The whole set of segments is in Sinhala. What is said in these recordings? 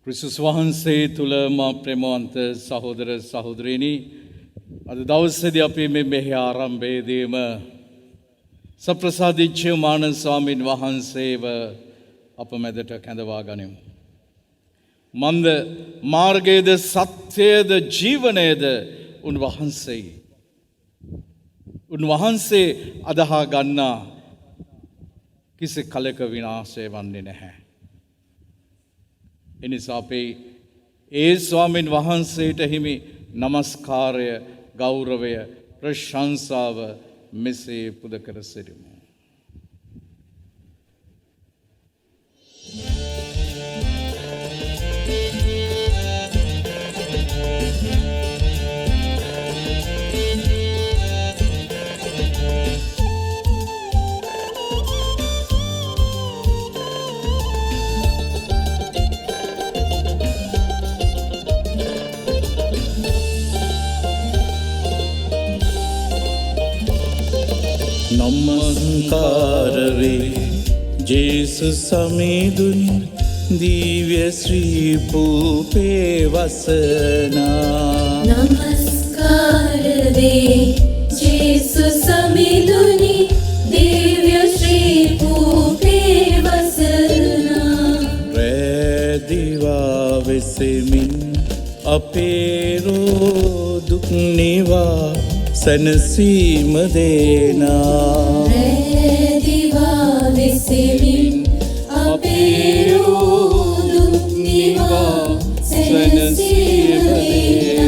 ක්‍රිස්තුස් වහන්සේ තුළ මා ප්‍රේමවන්ත සහෝදර සහෝදරියනි අද දවසේදී අපි මේ මෙහි ආරම්භයේදීම සප්‍රසාදී ජීවමාන ස්වාමීන් වහන්සේව අප මැදට කැඳවා ගනිමු. මන්ද මාර්ගයේද සත්‍යයේද ජීවනයේද උන්වහන්සේයි. උන්වහන්සේ අදහා ගන්නා කිසි කලක විනාශය වන්නේ නැහැ. එනිසා අපේ ඒ ස්වාමීන් වහන්සේට හිමි නමස්කාරය, ගෞරවය, ප්‍රශංසාව මෙසේ පුද කර සිටිමු. नमस्कार वे जेसु समेदुनि दिव्य श्री भूपे वसना नमस्कार वे जेसु समेदुनि दिव्य श्री भूपे वसना रे दिवा विसेमिन अपेरो दुख निवा सनसीम देना दिवा विसेमिन अपेरो दुख निवा सनसीम देना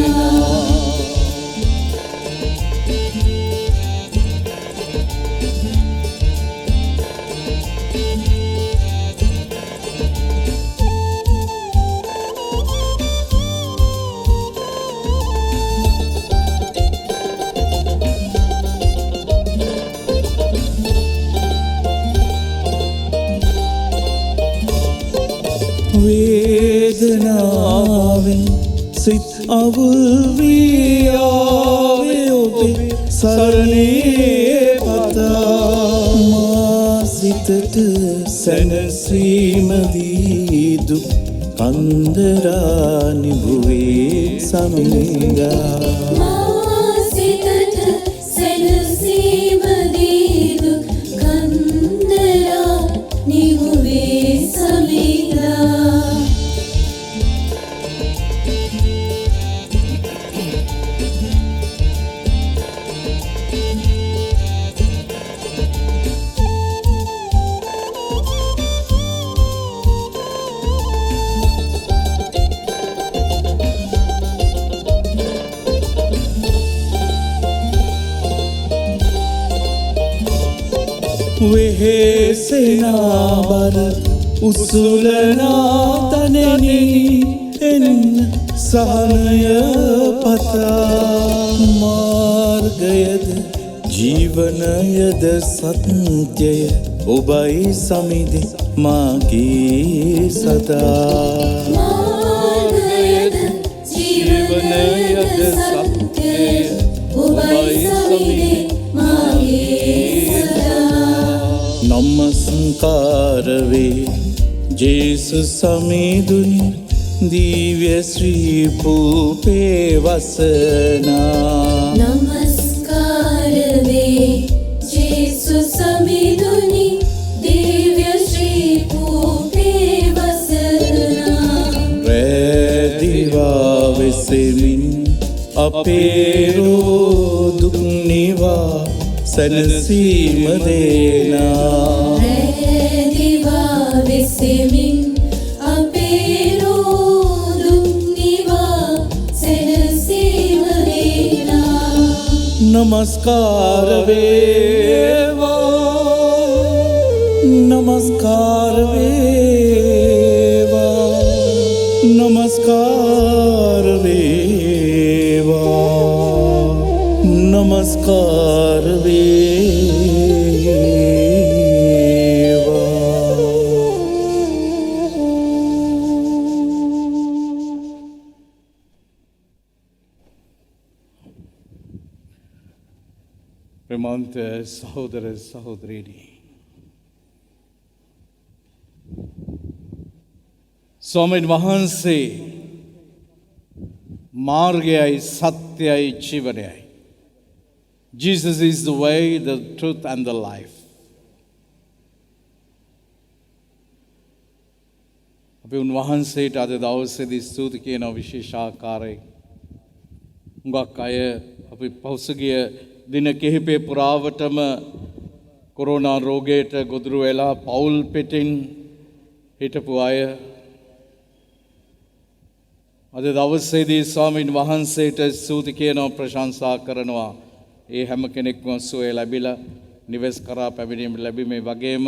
वेदनावें सित अवुल्वियावे ओबे सरणे पता मासितट सनसीम दीदु कंदरा निभुवे समिंगा मासितट सनसीम दीदु कंदरा निभुवे समिंगा වෙහෙසෙනා බර උසුලනා තනෙනි එන්න සහනය පතා මාර්ගයද ජීවනයද සත්‍යය ඔබයි සමිදි මාගේ සදා මාර්ගයද ජීවනයද සත්‍යය ඔබයි සමිදි මාගේ नमस्कार वे जेसु समेदुनि दिव्य श्री भूपे वसना नमस्कार वे जेसु समेदुनि दिव्य श्री भूपे वसना रे दिवा विसेमिन अपेरो दुख निवा सनसीम देना दिवा विसेमिन अपेरो दुख निवा सनसीम देना नमस्कार वेवा नमस्कार वेवा नमस्कार वेवा नमस्कार ප්‍රේමවන්ත සහෝදර සහෝදරියනි ස්වාමීන් වහන්සේ මාර්ගයයි සත්‍යයි ජීවනයයි. Jesus is the way, the truth and the life. අපි උන්වහන්සේට අද දවසේදී ස්තුති කියන විශේෂාකාරයි. හුඟක් අය අපි පෞසගිය දින කිහිපේ පුරාවටම කොරෝනා රෝගයට ගොදුරු වෙලා පවුල් පිටින් හිටපු අය අද දවසේදී ස්වාමීන් වහන්සේට ස්තුති කියනවා ප්‍රශංසා කරනවා. ඒ හැම කෙනෙක්ම සුවය ලැබිලා නිවෙස් කරා පැමිණීම ලැබීමේ වගේම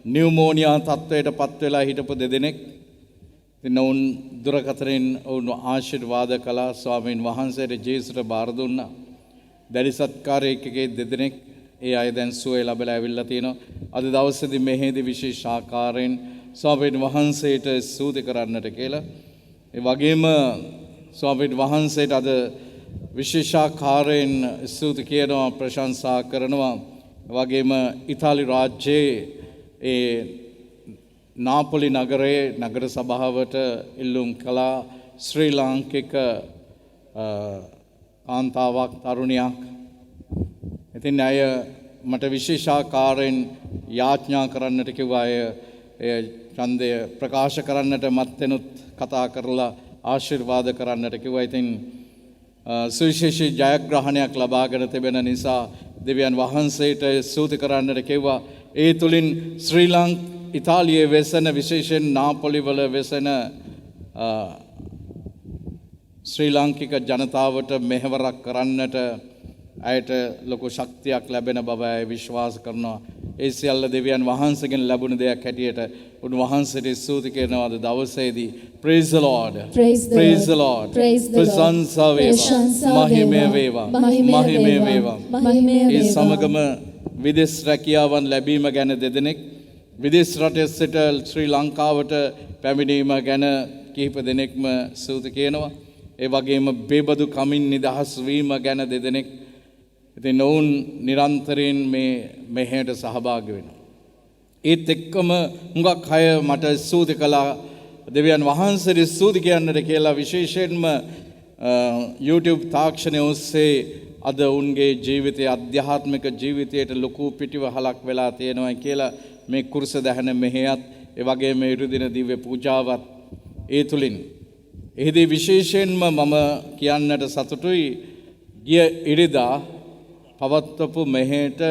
නියුමෝනියා තත්ත්වයට පත් වෙලා හිටපු දෙදෙනෙක් ඉතින් ඔවුන් දුරකථනයෙන් ඔවුන් ආශිර්වාද කළා. ස්වාමීන් වහන්සේට ජේසුට බාර දුන්නා. දැඩි සත්කාරයකගේ දෙදෙනෙක් ඒ අය දැන් සුවය ලැබලා ඇවිල්ලා තිනවා. අද දවසේදී මෙහෙදී විශේෂ ආකාරයෙන් ස්වාමීන් වහන්සේට ස්තුති කරන්නට කියලා. ඒ වගේම ස්වාමීන් වහන්සේට අද විශේෂාකාරයෙන් ස්තුති කියනවා ප්‍රශංසා කරනවා. වගේම ඉතාලි රාජ්‍යයේ ඒ නාපොලි නගරයේ නගර සභාවට ඉල්ලුම් කළා ශ්‍රී ලාංකික කාන්තාවක් තරුණියක්. ඉතින් අය මට විශේෂාකාරයෙන් යාඥා කරන්නට කිව්වා. අය ඡන්දය ප්‍රකාශ කරන්නට මත්ෙනුත් කතා කරලා ආශිර්වාද කරන්නට කිව්වා. ඉතින් සුවිශේෂී ජයග්‍රහණයක් ලබාගෙන තිබෙන නිසා දෙවියන් වහන්සේට ස්තුති කරන්නට කිව්වා. ඒ තුලින් ශ්‍රී ඉතාලියේ වෙසෙන විශේෂයෙන් නාපොලි වල වෙසෙන ශ්‍රී ලාංකික ජනතාවට මෙහෙවරක් කරන්නට ඇයට ලොකු ශක්තියක් ලැබෙන බව අය විශ්වාස කරනවා. ඒ සියල්ල දෙවියන් වහන්සේගෙන් ලැබුණ දෙයක් හැටියට උන්වහන්සේට ස්තුති කරනවා අද දවසේදී. Praise the Lord. Praise the Lord. ප්‍රශංසා වේවා. මහිමය වේවා. මහිමය වේවා. ඒ සමගම විදේශ රැකියාවන් ලැබීම ගැන දෙදෙනෙක් විදේශ රටේ සිට ශ්‍රී ලංකාවට පැමිණීම ගැන කිහිප දෙනෙක්ම ස්තුති කියනවා. ඒ වගේම බේබදු කමින් නිදහස් වීම ගැන දෙදෙනෙක්. ඉතින් ඔවුන් නිරන්තරයෙන් මේ මෙහෙයට සහභාගී වෙනවා. ඒත් එක්කම හුඟක් අය මට ස්තුති කළා දෙවියන් වහන්සේට ස්තුති කියන්නට කියලා. විශේෂයෙන්ම YouTube තාක්ෂණය ඔස්සේ අද උන්ගේ ජීවිතයේ ආධ්‍යාත්මික ජීවිතයට ලොකු පිටිවහලක් වෙලා තියෙනවා කියලා මේ කුරුස දහන මෙහෙයත් ඒ වගේම ඉරුදින දිව්‍ය පූජාවත් ඒ තුලින් එහිදී විශේෂයෙන්ම මම කියන්නට සතුටුයි ගිය ඉරිදා පවත්වපු මෙහෙයට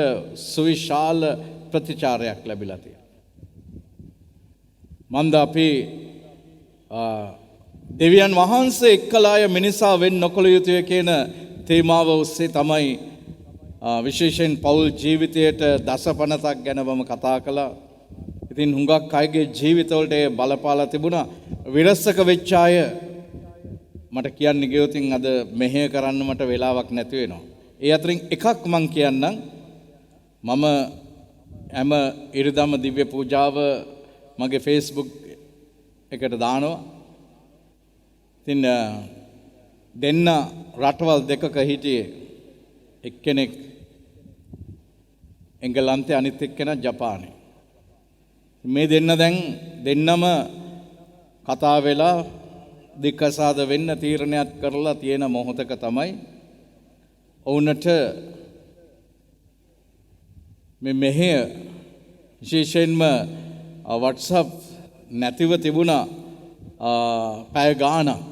සුවිශාල ප්‍රතිචාරයක් ලැබිලා තියෙනවා. මන්ද අපි දෙවියන් වහන්සේ එක්කලාය මිනිසා වෙන් නොකළ යුතුය කියන තේමාව ඔස්සේ තමයි විශේෂයෙන් පෞල් ජීවිතයට දසපනතක් ගැන මම කතා කළා. ඉතින් හුඟක් අයගේ ජීවිතවලට ඒ බලපාලා තිබුණා. විරසක වෙච්ච අය මට කියන්න ගියොත් අද මෙහෙය කරන්න මට වෙලාවක් නැති වෙනවා. ඒ අතරින් එකක් මං කියන්නම්. මම හැම ඉරිදම දිව්‍ය පූජාව මගේ Facebook එකට දානවා. ඉතින් දෙන්න රටවල් දෙකක හිටියේ. එක්කෙනෙක් එංගලන්තේ අනිත් එක්කෙනා ජපානයේ. මේ දෙන්න දැන් දෙන්නම කතා වෙලා දික්කසාද වෙන්න තීරණයක් කරලා තියෙන මොහොතක තමයි ඔවුන්ට මේ මෙහෙය විශේෂයෙන්ම WhatsApp නැතිව තිබුණා පැය ගාණක්.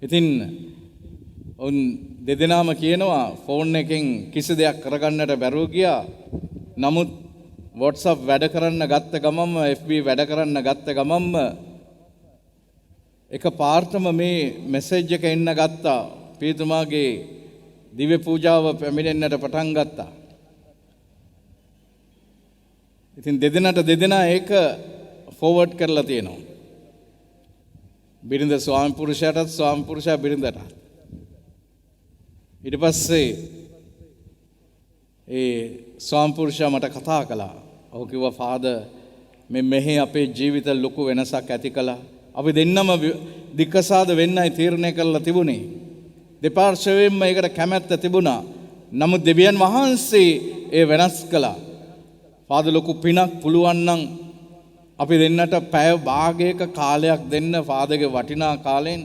ඉතින් ඔවුන් දෙදෙනාම කියනවා ෆෝන් එකෙන් කිසි දෙයක් කරගන්නට බැරුව ගියා. නමුත් WhatsApp වැඩ කරන්න ගත්ත ගමන්ම FB වැඩ කරන්න ගත්ත ගමන්ම එක පාර්තම මේ මෙසේජ් එක එන්න ගත්තා. පියතුමාගේ දිව්‍ය පූජාව පැමිණෙන්නට පටන් ගත්තා. ඉතින් දෙදෙනා ඒක ෆෝවර්ඩ් කරලා තියෙනවා. බිරිඳ ස්වාමි පුරුෂයාටත් ස්වාමි පුරුෂයා බිරිඳටත්. ඊට පස්සේ ඒ ස්වාමි පුරුෂයා මට කතා කළා. ඔහු කිව්වා ෆාදර් මේ මෙහි අපේ ජීවිත ලොකු වෙනසක් ඇති කළා. අපි දෙන්නම දික්කසාද වෙන්නයි තීරණය කරලා තිබුණේ. දෙපාර්ශ්වයෙන්ම ඒකට කැමැත්ත තිබුණා. නමුත් දෙවියන් වහන්සේ ඒ වෙනස් කළා. ෆාදර් ලොකු පිනක් පුළුවන් නම් අපි දෙන්නට පැය භාගයක කාලයක් දෙන්න ෆාදර්ගේ වටිනා කාලෙන්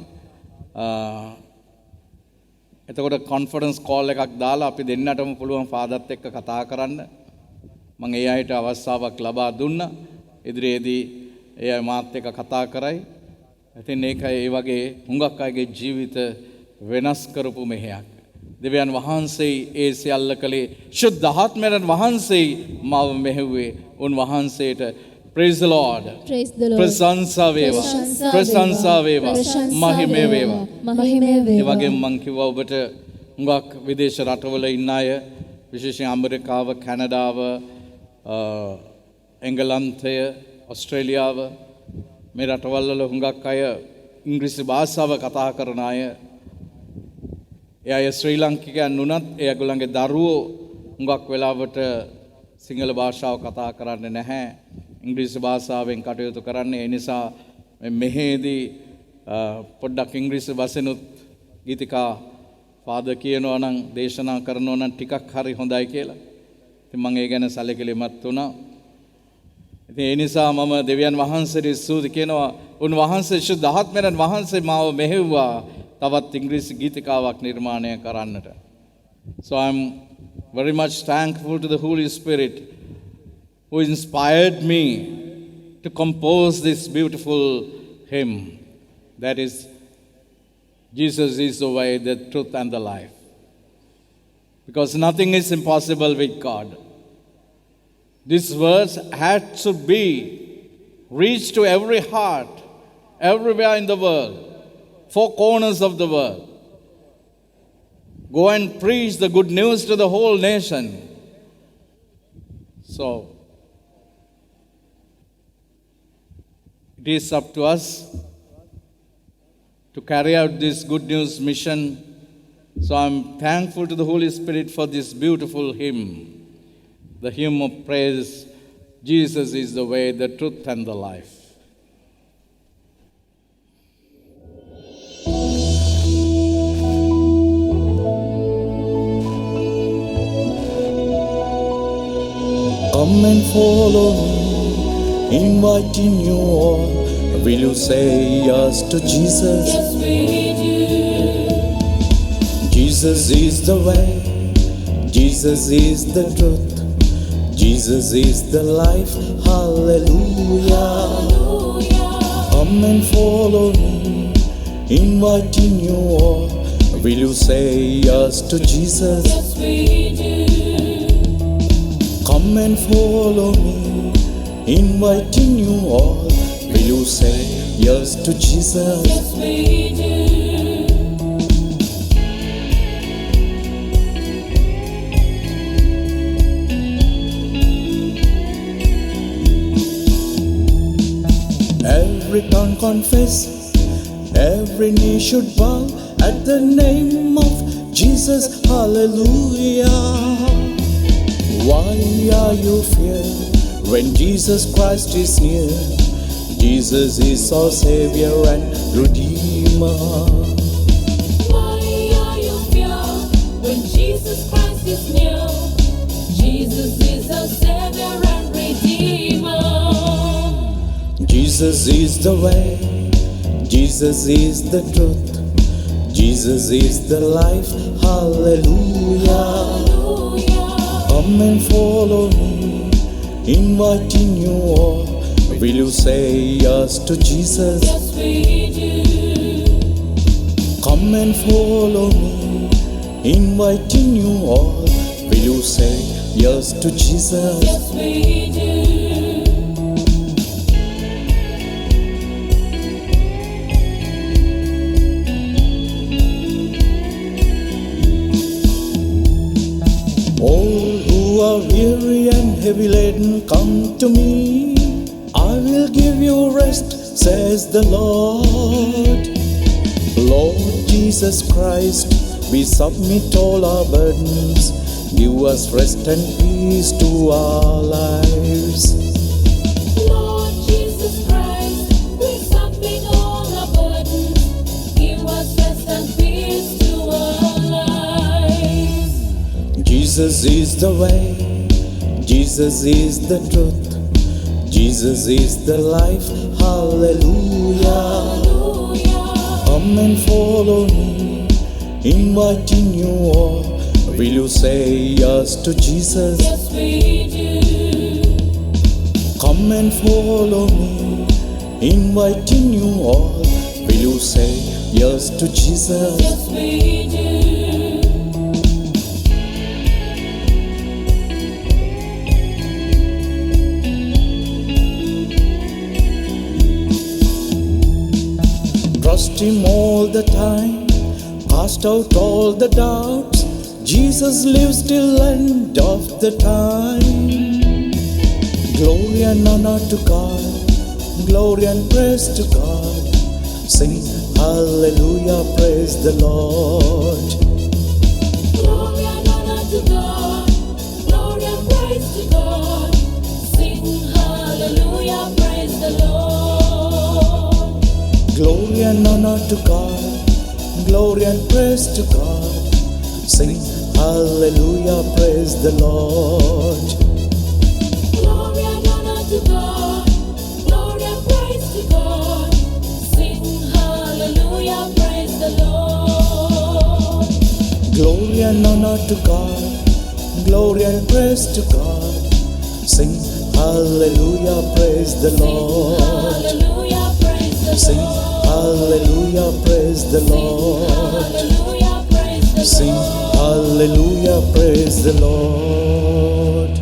එතකොට කොන්ෆරන්ස් කෝල් එකක් දාලා අපි දෙන්නටම පුළුවන් ෆාදර්ත් එක්ක කතා කරන්න මම ඒ අයට අවස්ථාවක් ලබා දුන්නා. ඉදිරියේදී ඒ අය මාත් එක්ක කතා කරයි. ඉතින් ඒකයි ඒ වගේ හුඟක් අයගේ ජීවිත වෙනස් කරපු මෙහෙයක්. දෙවියන් වහන්සේ ඒ සියල්ල කළේ ශුද්ධාත්මයන් වහන්සේ මාව මෙහෙව්වේ උන්වහන්සේට. Praise the Lord. Praise the Lord. ප්‍රශංසා වේවා. ප්‍රශංසා වේවා. මහිමය වේවා. මහිමය ඒ වේවා. වගේම මම කිව්වා ඔබට හුඟක් විදේශ රටවල ඉන්න අය විශේෂයෙන් ඇමරිකාව, කැනඩාව, එංගලන්තය, ඕස්ට්‍රේලියාව මේ රටවල් වල හුඟක් අය ඉංග්‍රීසි භාෂාව කතා කරන අය. ඒ අය ශ්‍රී ලාංකිකයන් වුණත් ඒගොල්ලන්ගේ දරුවෝ හුඟක් වෙලාවට සිංහල භාෂාව කතා කරන්නේ නැහැ. ඉංග්‍රීසි භාෂාවෙන් කටයුතු කරන්නේ. ඒ නිසා මෙහෙදී පොඩ්ඩක් ඉංග්‍රීසි භාෂෙනුත් ගීතිකා ෆාදර් කියනවා නම් දේශනා කරනවා නම් ටිකක් හරි හොඳයි කියලා. ඉතින් මම ඒ ගැන සැලකිලිමත් වුණා. ඉතින් ඒ නිසා මම දෙවියන් වහන්සේට ස්තුති කියනවා. උන්වහන්සේ ශුද්ධාත්මයන් වහන්සේ මාව මෙහෙව්වා තවත් ඉංග්‍රීසි ගීතිකාවක් නිර්මාණය කරන්නට. So I'm very much thankful to the Holy Spirit who inspired me to compose this beautiful hymn. That is, Jesus is the way, the truth and the life. Because nothing is impossible with God. This verse had to be reached to every heart, everywhere in the world, four corners of the world. Go and preach the good news to the whole nation. So, it is up to us to carry out this good news mission. So I'm thankful to the Holy Spirit for this beautiful hymn, the hymn of praise. Jesus is the way, the truth and the life. Come and follow me, inviting you all. Will you say yes to Jesus? Yes, we do. Jesus is the way, Jesus is the truth, Jesus is the life. Hallelujah. Hallelujah. Come and follow me, inviting you all. Will you say yes to Jesus? Yes, we do. Come and follow me, inviting you all. Will you say yes to Jesus? Yes, we do. Every tongue confess, every knee should bow at the name of Jesus. Hallelujah. Why are you fear when Jesus Christ is near? Jesus is our Savior and Redeemer. Why are you fear when Jesus Christ is near? Jesus is our Savior and Redeemer. Jesus is the way, Jesus is the truth, Jesus is the life. Hallelujah. Hallelujah. Come and follow me, inviting you all. Will you say yes to Jesus? Yes, we do. Come and follow me, inviting you all. Will you say yes to Jesus? Yes, we do. All who are weary and heavy laden, come to me. I will give you rest, says the Lord. Lord Jesus Christ, we submit all our burdens. Give us rest and peace to our lives. Lord Jesus Christ, we submit all our burdens. Give us rest and peace to our lives. Jesus is the way, Jesus is the truth, Jesus is the life, hallelujah. Come and follow me, inviting you all. Will you say yes to Jesus? Yes, we do. Come and follow me, inviting you all. Will you say yes to Jesus? Yes, we do. Trust Him all the time, cast out all the doubts. Jesus lives till end of the time. Glory and honor to God, glory and praise to God. Sing hallelujah, praise the Lord. Glory and honor to God. Glory and praise to God. Sing hallelujah, praise the Lord. Glory and honor to God, glory and praise to God. Sing hallelujah, praise the Lord. Glory and honor to God. Glory and praise to God. Sing hallelujah, praise the Lord. Glory and honor to God, glory and praise to God. Sing hallelujah, praise the Lord. Hallelujah, praise the Sing Lord. hallelujah, praise the Lord. Hallelujah, praise the Sing Lord. hallelujah, praise the Lord.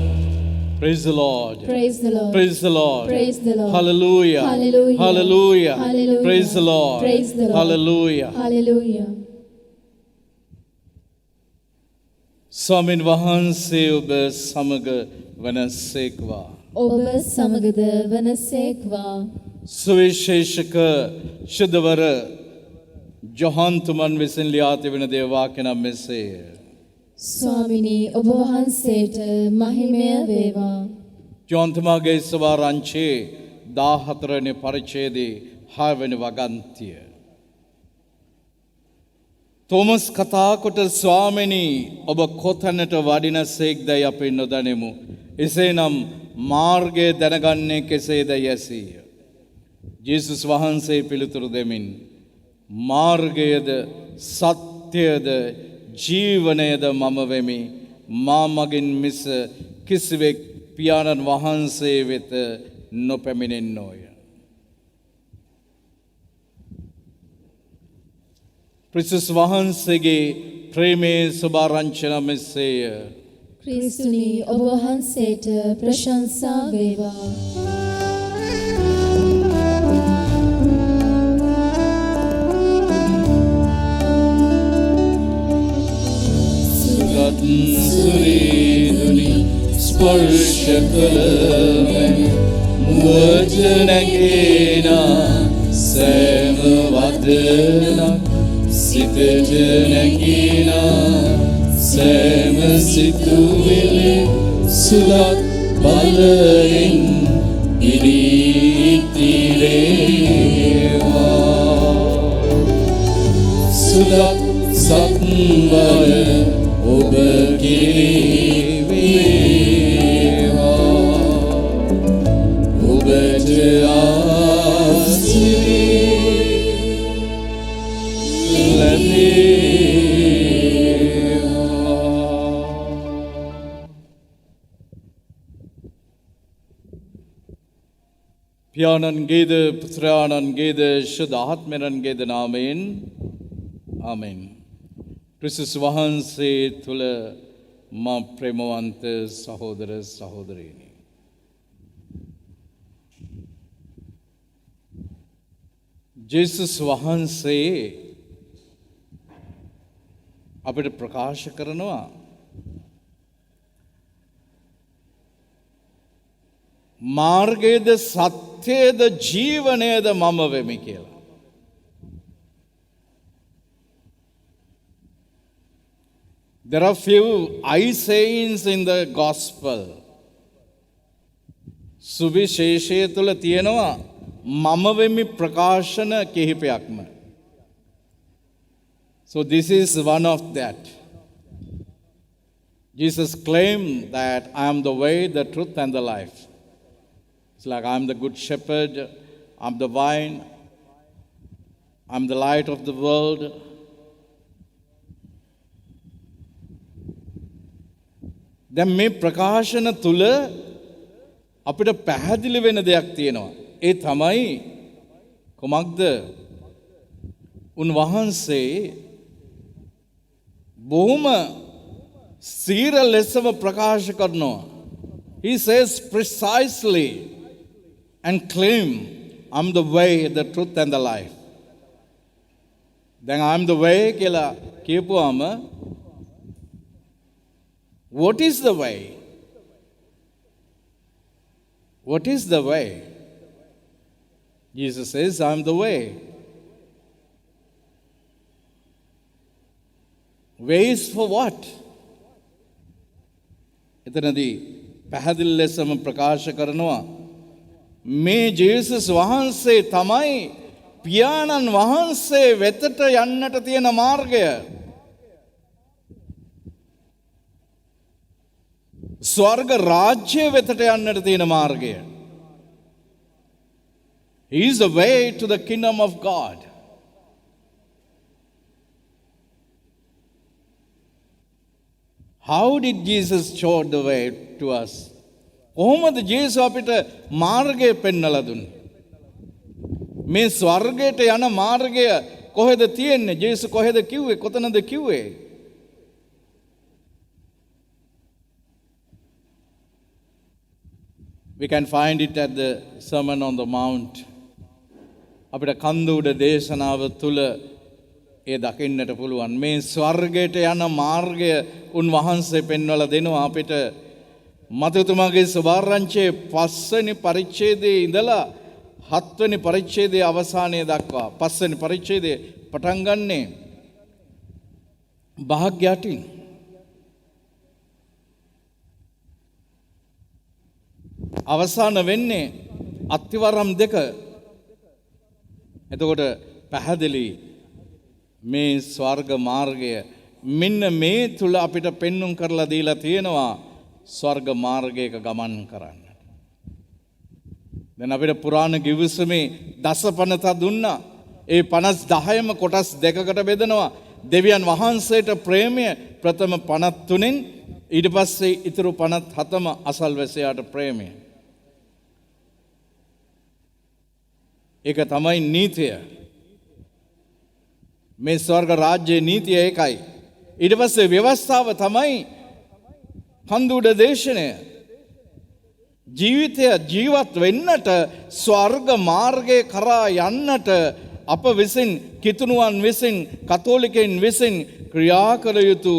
Praise the Lord. Praise the Lord. Praise the Lord. Praise the Lord. Hallelujah. Hallelujah. Hallelujah. Hallelujah. Praise the Lord. Praise the Lord. Hallelujah. Hallelujah. ස්වාමින් වහන්සේ ඔබ සමග වනසේක්වා. ඔබ සමගද වනසේක්වා. සුවිශේෂක ශුද්ධවර ජොහන්තුමන් විසින් ලියා තිබෙන දේවාක්‍යනම් මෙසේය. ස්වාමිනී ඔබ වහන්සේට මහිමය වේවා. ජොහන්තුමාගේ සවාරංචේ 14 වෙනි පරිච්ඡේදයේ 6 වෙනි වගන්තිය. තෝමස් කතා කොට ස්වාමිනී ඔබ කොතැනට වඩිනසේක්දයි අපි නොදනිමු. එසේනම් මාර්ගය දැනගන්නේ කෙසේද යැසීය. ජේසුස් වහන්සේ පිළිතුරු දෙමින් මාර්ගයද සත්‍යයද ජීවනයද මම වෙමි. මා මගින් මිස කිසිවෙක් පියාණන් වහන්සේ වෙත නොපැමිණෙන්නෝය. ක්‍රිස්තුස් වහන්සේගේ ප්‍රේමයේ සුභාරංචන මෙසේය. ක්‍රිස්තුනී ඔබ වහන්සේට ප්‍රශංසා වේවා. සුගත් සුරේදුනි ස්පර්ශ කළවැනි මුවත නැගේනා සෑම වදනක් සිතට නැගේනා සෑම සිතුවිලි සුලත් බලයෙන් ඉරිතිරේවා. සුලත් සත්බල ඔබ කිරිවේවා. ඔබට ආශිර්වාද ලැබේවා. පියාණන්ගේද පුත්‍රයාණන්ගේද ශුද්ධ ආත්මයන්ගේද නාමයෙන් ආමෙන්. ක්‍රිස්තුස් වහන්සේ තුළ මා ප්‍රේමවන්ත සහෝදර සහෝදරීනි. ජේසුස් වහන්සේ අපිට ප්‍රකාශ කරනවා මාර්ගයේද සත්‍යයේද ජීවනයේද මම වෙමි කියලා. There are few I sayings in the gospel. සුවිශේෂය තුළ තියෙනවා මම වෙමි ප්‍රකාශන කිහිපයක්ම. So this is one of that. Jesus claimed that I am the way, the truth and the life. It's like I'm the good shepherd, I'm the vine, I'm the light of the world. දැන් මේ ප්‍රකාශන තුල අපිට පැහැදිලි වෙන දෙයක් තියෙනවා. ඒ තමයි කොමක්ද? උන්වහන්සේ බොහොම සීර ලෙසම ප්‍රකාශ කරනවා. He says precisely and claim, I'm the way, the truth and the life. Then I'm the way කියලා කියපුවාම what is the way? What is the way? Jesus says, I'm the way. Ways for what? එතනදී පැහැදිලි ලෙසම ප්‍රකාශ කරනවා මේ ජේසුස් වහන්සේ තමයි පියාණන් වහන්සේ වෙතට යන්නට තියෙන මාර්ගය. ස්වර්ග රාජ්‍ය වෙතට යන්නට තියෙන මාර්ගය. He is the way to the kingdom of God. How did Jesus show the way to us? කොහොමද ජේසුස් අපිට මාර්ගය පෙන්වලා දුන්නේ? මේ ස්වර්ගයට යන මාර්ගය කොහෙද තියෙන්නේ? ජේසුස් කොහෙද කිව්වේ? කොතනද කිව්වේ? We can find it at the Sermon on the Mount. අපිට කන්ද උඩ දේශනාව තුල ඒ දකින්නට පුළුවන්. මේ ස්වර්ගයට යන මාර්ගය උන්වහන්සේ පෙන්වලා දෙනවා අපිට. මතතුමාගේ සුභාරංචියේ 5 වෙනි පරිච්ඡේදයේ ඉඳලා 7 වෙනි පරිච්ඡේදයේ අවසානයේ දක්වා 5 වෙනි පරිච්ඡේදයේ පටන් ගන්නේ භාග්‍යයටින්. අවසාන වෙන්නේ අත්තිවරම් 2. එතකොට පැහැදිලි මේ ස්වර්ග මාර්ගය මෙන්න මේ තුල අපිට පෙන්눔 කරලා දීලා තියෙනවා ස්වර්ග මාර්ගයක ගමන් කරන්න. දැන් අපිට පුරාණ ගිවිසුමේ දසපනත දුන්නා. ඒ 50ම කොටස් දෙකකට බෙදනවා. දෙවියන් වහන්සේට ප්‍රේමය ප්‍රථම 53න් ඊට පස්සේ ඊතුරු 57ම අසල්වැසියාට ප්‍රේමය. ඒක තමයි නීතිය. මේ ස්වර්ග රාජ්‍යයේ නීතිය ඒකයි. ඊට පස්සේ ව්‍යවස්ථාව තමයි කන්දුඩ දේශනය. ජීවිතය ජීවත් වෙන්නට ස්වර්ග මාර්ගයේ කරා යන්නට අප විසින් කිතුණුවන් විසින් කතෝලිකයන් විසින් ක්‍රියා කළ යුතු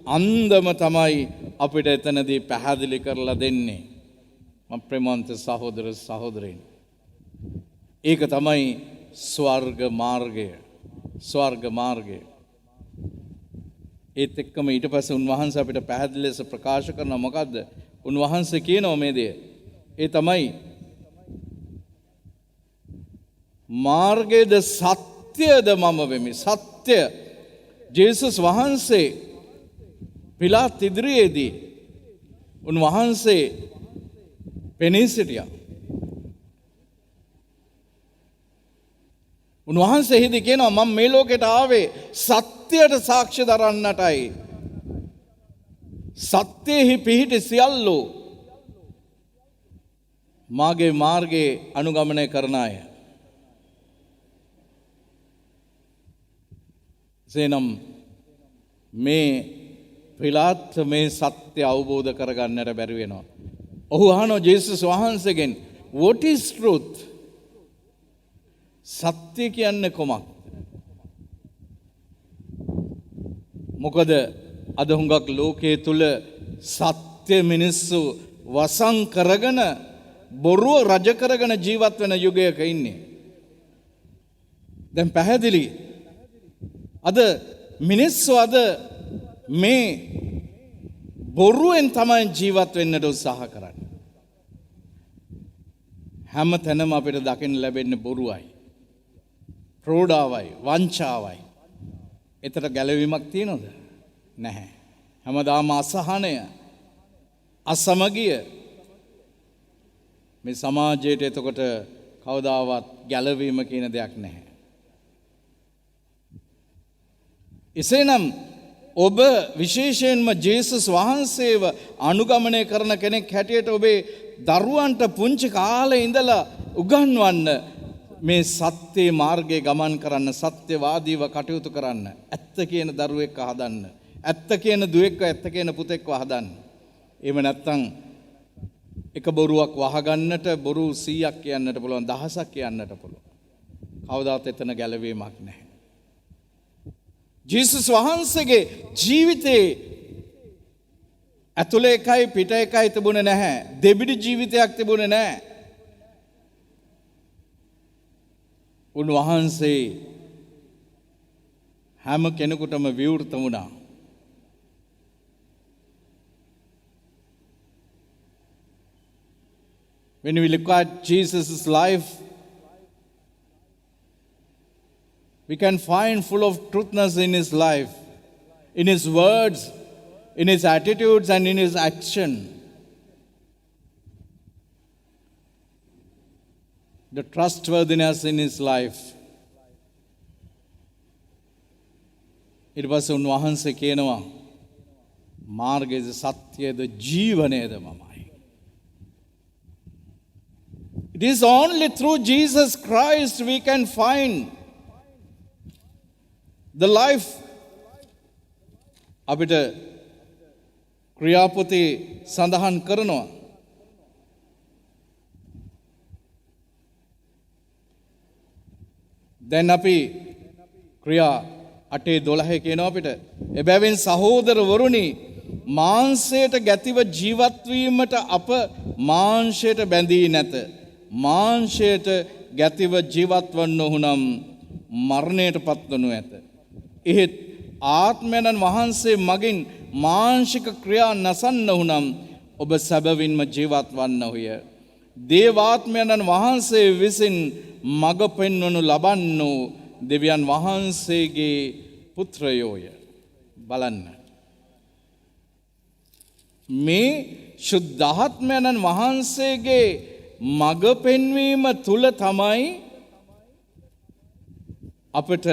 අන්දම තමයි අපිට එතනදී පැහැදිලි කරලා දෙන්නේ. මම ප්‍රේමවන්ත සහෝදර සහෝදරයන්. ඒක තමයි ස්වර්ග මාර්ගය. ස්වර්ග මාර්ගය. ඒත් එක්කම ඊට පස්සේ උන්වහන්සේ අපිට පැහැදිලි ලෙස ප්‍රකාශ කරනවා මොකද්ද? උන්වහන්සේ කියනවා මේ දේ. ඒ තමයි මාර්ගයේද සත්‍යද මම වෙමි. සත්‍ය. ජේසුස් වහන්සේ පිලාත් ඉදිරියේදී උන්වහන්සේ පෙනී සිටියා. උන්වහන්සේ හිදී කියනවා මම මේ ලෝකෙට ආවේ සත්‍යයට සාක්ෂි දරන්නටයි. සත්‍යෙහි පිහිටි සියල්ලෝ මාගේ මාර්ගයේ අනුගමනය කරන අය. එසේනම් මේ පිලාත් මේ සත්‍ය අවබෝධ කරගන්නට බැරි වෙනවා. ඔහු අහනවා ජේසුස් වහන්සේගෙන් what is truth? සත්‍ය කියන්නේ කොමක්ද? මොකද අද හුඟක් ලෝකයේ තුල සත්‍ය මිනිස්සු වසන් කරගෙන බොරුව රජ කරගෙන ජීවත් වෙන යුගයක ඉන්නේ. දැන් පැහැදිලි අද මිනිස්සු අද මේ බොරුවෙන් තමයි ජීවත් වෙන්නට උත්සාහ කරන්නේ. හැම තැනම අපිට දකින්න ලැබෙන්නේ බොරුවයි. ප්‍රෝඩාවයි, වංචාවයි. එතට ගැලවීමක් තියෙනවද? නැහැ. හැමදාම අසහනය, අසමගිය, මේ සමාජයට එතකොට කවදාවත් ගැලවීම කියන දෙයක් නැහැ. එසේනම් ඔබ විශේෂයෙන්ම ජේසුස් වහන්සේව අනුගමනය කරන කෙනෙක් හැටියට ඔබේ දරුවන්ට පුංචි කාලේ ඉඳලා උගන්වන්න මේ සත්‍ය මාර්ගයේ ගමන් කරන්න, සත්‍යවාදීව කටයුතු කරන්න, ඇත්ත කියන දරුවෙක් හදන්න, ඇත්ත කියන දුවෙක්ව, ඇත්ත කියන පුතෙක්ව හදන්න. එහෙම නැත්නම් එක බොරුවක් වහගන්නට බොරු 100ක් කියන්නට පුළුවන්, 1000ක් කියන්නට පුළුවන්. කවදාත් එතන ගැලවීමක් නැහැ. ජේසුස් වහන්සේගේ ජීවිතේ ඇතුළේ එකයි පිට එකයි තිබුණේ නැහැ. දෙබිඩි ජීවිතයක් තිබුණේ නැහැ. උන්වහන්සේ හැම කෙනෙකුටම විවෘත වුණා. When we look at Jesus' life, we can find full of truthness in his life, in his words, in his attitudes and in his action. The trustworthiness in his life. It was උන්වහන්සේ කියනවා මාර්ගයේද සත්‍යයේද ජීවනයේද මමයි. It is only through Jesus Christ we can find the life. අපිට ක්‍රියාපොතේ සඳහන් කරනවා දැන් අපි ක්‍රියා 8:12 කියනවා අපිට එබැවින් සහෝදරවරුනි මාංශයට ගැතිව ජීවත් වීමට අප මාංශයට බැඳී නැත. මාංශයට ගැතිව ජීවත් වන්නොහු නම් මරණයට පත්වනු ඇත. එහෙත් ආත්මයන් වහන්සේ මගින් මාංශික ක්‍රියා නසන්නහු නම් ඔබ සැබවින්ම ජීවත් වන්නහුය. දේවාත්මයන් වහන්සේ විසින් මඟ පෙන්වනු ලබන්නෝ දෙවියන් වහන්සේගේ පුත්‍රයෝය. බලන්න. මේ ශුද්ධාත්මයන් වහන්සේගේ මඟ පෙන්වීම තුල තමයි අපට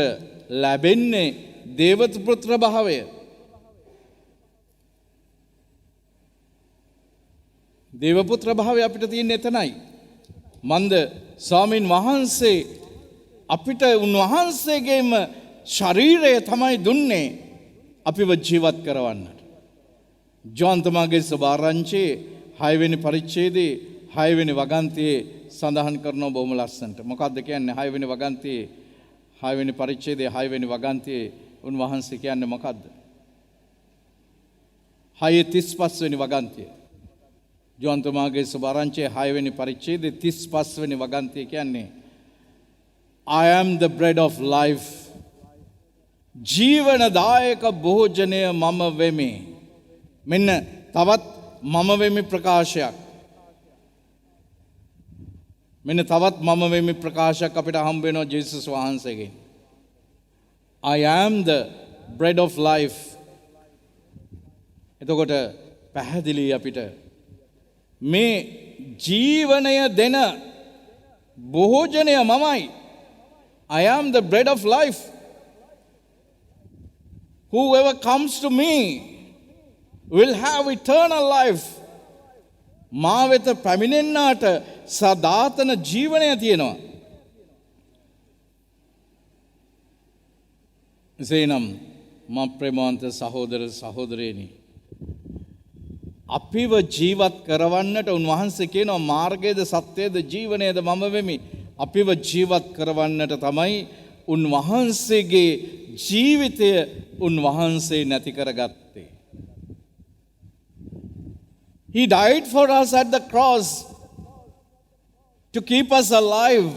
ලැබෙන්නේ දේවපුත්‍ර භාවය. දේවපුත්‍ර භාවය අපිට තියෙන්නේ එතනයි. මන්ද ස්වාමින් වහන්සේ අපිට උන්වහන්සේගේම ශරීරය තමයි දුන්නේ අපිව ජීවත් කරවන්නට. ජෝන්තමාගේ සභාරංචේ 6 වෙනි පරිච්ඡේදයේ 6 වෙනි වගන්තියේ සඳහන් කරනවා බොහොම ලස්සනට. මොකක්ද කියන්නේ 6 වෙනි වගන්තියේ 6 වෙනි පරිච්ඡේදයේ 6 වෙනි වගන්තියේ උන්වහන්සේ කියන්නේ මොකක්ද? 6:35 වෙනි වගන්තිය. ජෝන්තමාගේ සභාරංචේ 6 වෙනි පරිච්ඡේදයේ 35 වෙනි වගන්තිය කියන්නේ I am the bread of life. ජීවනදායක භෝජනය මම වෙමි. මෙන්න තවත් මම වෙමි ප්‍රකාශයක්. මෙන්න තවත් මම වෙමි ප්‍රකාශයක් අපිට හම්බ වෙනවා ජේසුස් වහන්සේගෙන්. I am the bread of life. එතකොට පැහැදිලි අපිට මේ ජීවනය දෙන භෝජනය මමයි. I am the bread of life. Whoever comes to me will have eternal life. මා වෙත පැමිණෙන්නාට සදාතන ජීවනය තියෙනවා. එසේනම් මා ප්‍රේමවන්ත සහෝදර සහෝදරයනි අපිව ජීවත් කරවන්නට උන්වහන්සේ කියනවා මාර්ගයේද සත්‍යයේද ජීවනයේද මම වෙමි. අපිව ජීවත් කරවන්නට තමයි උන්වහන්සේගේ ජීවිතය උන්වහන්සේ නැති කරගත්තේ. He died for us at the cross to keep us alive.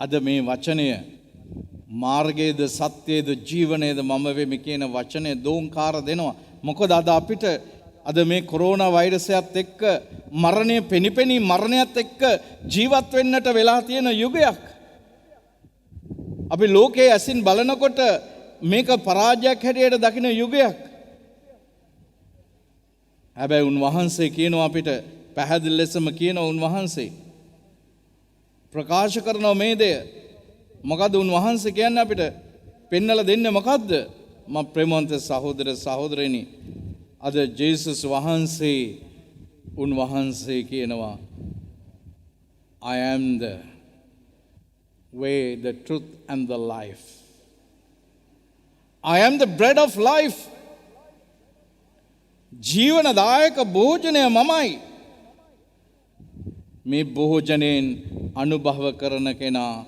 අද මේ වචනය මාර්ගයේද සත්‍යයේද ජීවනයේද මම වෙමි කියන වචනය දෝංකාර දෙනවා. මොකද අද අපිට අද මේ කොරෝනා වෛරසයත් එක්ක මරණය පෙනිපෙනී මරණයත් එක්ක ජීවත් වෙන්නට වෙලා තියෙන යුගයක්. අපි ලෝකයේ ඇසින් බලනකොට මේක පරාජයක් හැටියට දකින යුගයක්. හැබැයි උන්වහන්සේ කියනවා අපිට පැහැදිලි ලෙසම කියනවා උන්වහන්සේ ප්‍රකාශ කරනවා මේ දෙය. මොකද උන්වහන්සේ කියන්නේ අපිට පෙන්නලා දෙන්නේ මොකද්ද? මම ප්‍රේමවන්ත සහෝදර සහෝදරයනි අද ජේසුස් වහන්සේ උන්වහන්සේ කියනවා I am the way, the truth and the life. I am the bread of life. ජීවනදායක භෝජනය මමයි. මේ භෝජනයෙන් අනුභව කරන කෙනා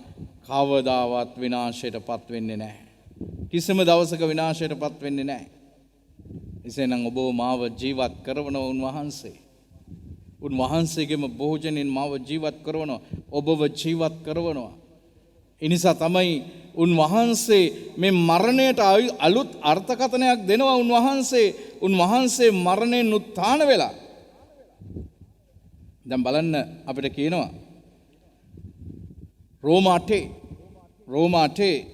කවදාවත් විනාශයට පත් වෙන්නේ නැහැ. කිසිම දවසක විනාශයට පත් වෙන්නේ නැහැ. එසේනම් ඔබ මාව ජීවත් කරවන උන්වහන්සේ. උන්වහන්සේගේම භෝජනයෙන් මාව ජීවත් කරවනවා. ඔබව ජීවත් කරවනවා. ඒ නිසා තමයි උන්වහන්සේ මේ මරණයට අලුත් අර්ථකථනයක් දෙනවා. උන්වහන්සේ මරණයෙන් උත්ථාන වෙලා. දැන් බලන්න අපිට කියනවා රෝම 8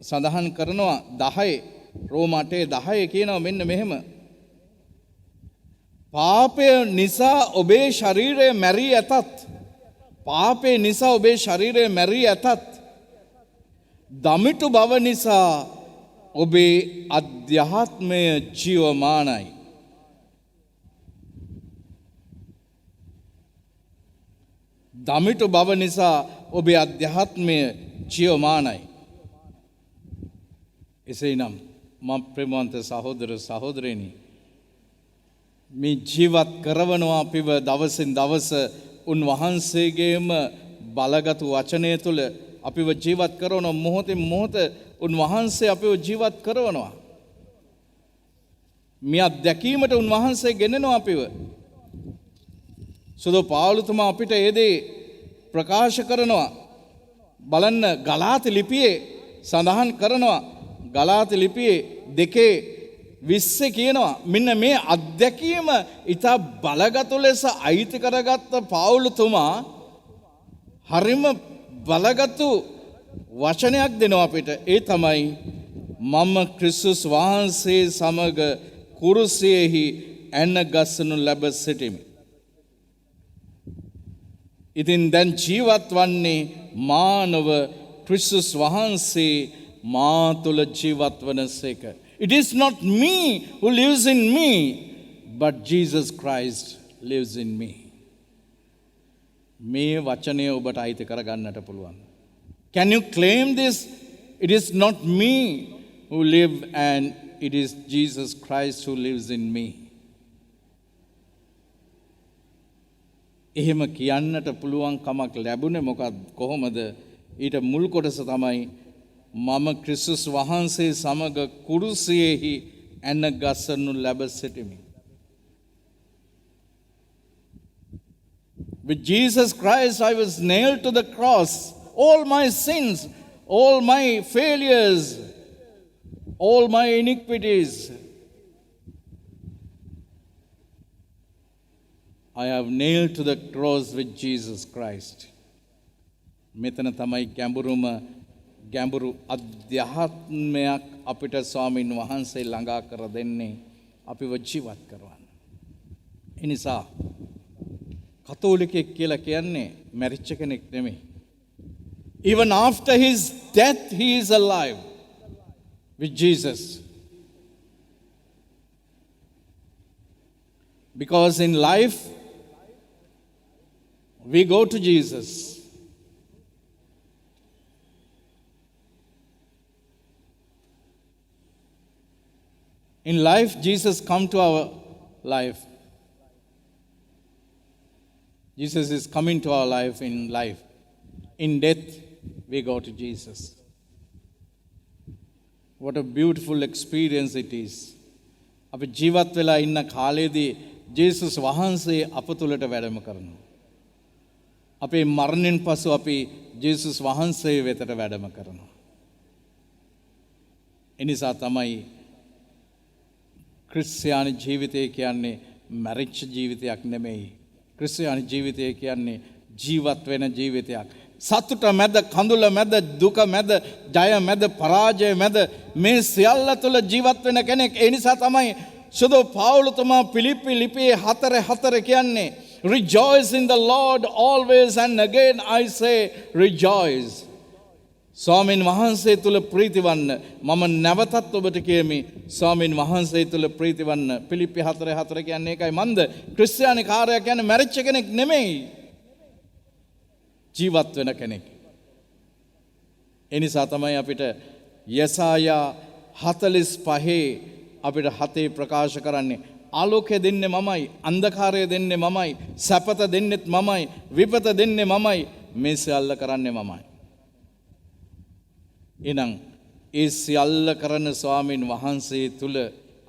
සඳහන් කරනවා 10 රෝම 8:10 කියනවා මෙන්න මෙහෙම. පාපය නිසා ඔබේ ශරීරය මැරී ඇතත් පාපේ නිසා ඔබේ ශරීරය මැරී ඇතත් දමිටු බව නිසා ඔබේ අධ්‍යාත්මය ජීවමානයි. දමිටු බව නිසා ඔබේ අධ්‍යාත්මය ජීවමානයි. එසේනම් මම ප්‍රේමවන්ත සහෝදර සහෝදරයනි මේ ජීවත් කරවනවා අපිව දවසින් දවස උන්වහන්සේගේම බලගත් වචනය තුළ අපිව ජීවත් කරන මොහොතින් මොහොත උන්වහන්සේ අපිව ජීවත් කරවනවා. මේ අත්දැකීමට උන්වහන්සේ ගෙනෙනවා අපිව. සුදු පාවුලතුමා අපිට ඒ දේ ප්‍රකාශ කරනවා. බලන්න ගලාති ලිපියේ සඳහන් කරනවා. ගලාති ලිපියේ 2:20 කියනවා මෙන්න මේ අත්දැකීම ඉතා බලගත් ලෙස අයිති කරගත්ත පාවුලතුමා හරිම බලගත්තු වචනයක් දෙනවා අපිට. ඒ තමයි මම ක්‍රිස්තුස් වහන්සේ සමග කුරුසියෙහි ඇන ගස්සනු ලැබ සිටිමි. ඉතින් දැන් ජීවත් වන්නේ මානව ක්‍රිස්තුස් වහන්සේ මා තුළ ජීවත් වනසේක. It is not me who lives in me, but Jesus Christ lives in me. මේ වචනය ඔබට අයිති කරගන්නට පුළුවන්. Can you claim this? It is not me who live and it is Jesus Christ who lives in me. එහෙම කියන්නට පුළුවන් කමක් ලැබුණේ මොකක්ද කොහොමද? ඊට මුල් කොටස තමයි මම ක්‍රිස්තුස් වහන්සේ සමග කුරුසියෙහි ඇන ගසනු ලැබ සිටිමි. With Jesus Christ I was nailed to the cross. All my sins, all my failures, all my iniquities, I have nailed to the cross with Jesus Christ. මෙතන තමයි ගැඹුරු අධ්‍යාත්මයක් අපිට ස්වාමීන් වහන්සේ ළඟා කර දෙන්නේ අපිව ජීවත් කරවන්න. ඒ නිසා කතෝලිකයෙක් කියලා කියන්නේ මැරිච්ච කෙනෙක් නෙමෙයි. Even after his death he is alive with Jesus. Because in life we go to Jesus. In life, Jesus come to our life. Jesus is coming to our life in life. In death, we go to Jesus. What a beautiful experience it is. අපි ජීවත් වෙලා ඉන්න කාලේදී ජේසුස් වහන්සේ අප තුළට වැඩම කරනවා. අපේ මරණයෙන් පසු අපි ජේසුස් වහන්සේ වෙතට වැඩම කරනවා. එනිසා තමයි ක්‍රිස්තියානි ජීවිතය කියන්නේ මැරිච්ච ජීවිතයක් නෙමෙයි. ක්‍රිස්තියානි ජීවිතය කියන්නේ ජීවත් වෙන ජීවිතයක්. සතුට මැද, කඳුල මැද, දුක මැද, ජය මැද, පරාජය මැද මේ සියල්ල තුළ ජීවත් වෙන කෙනෙක්. ඒ නිසා තමයි සුදු පවුලුතුමා පිලිප්පි ලිපියේ 4:4 කියන්නේ rejoice in the Lord always, and again I say rejoice. ස්වාමින් වහන්සේ තුල ප්‍රීතිවන්න. මම නැවතත් ඔබට කියමි ස්වාමින් වහන්සේ තුල ප්‍රීතිවන්න. පිලිප්පි 4:4 කියන්නේ ඒකයි. මන්ද ක්‍රිස්තියානි කාර්යය කියන්නේ මැරිච්ච කෙනෙක් නෙමෙයි. ජීවත් වෙන කෙනෙක්. ඒ නිසා තමයි අපිට යසායා 45 අපිට 7 ප්‍රකාශ කරන්නේ ආලෝකය දෙන්නේ මමයි, අන්ධකාරය දෙන්නේ මමයි, සැපත දෙන්නෙත් මමයි, විපත දෙන්නේ මමයි, මේ සියල්ල කරන්නේ මමයි. එහෙනම් ඒ සියල්ල කරන ස්වාමින් වහන්සේ තුල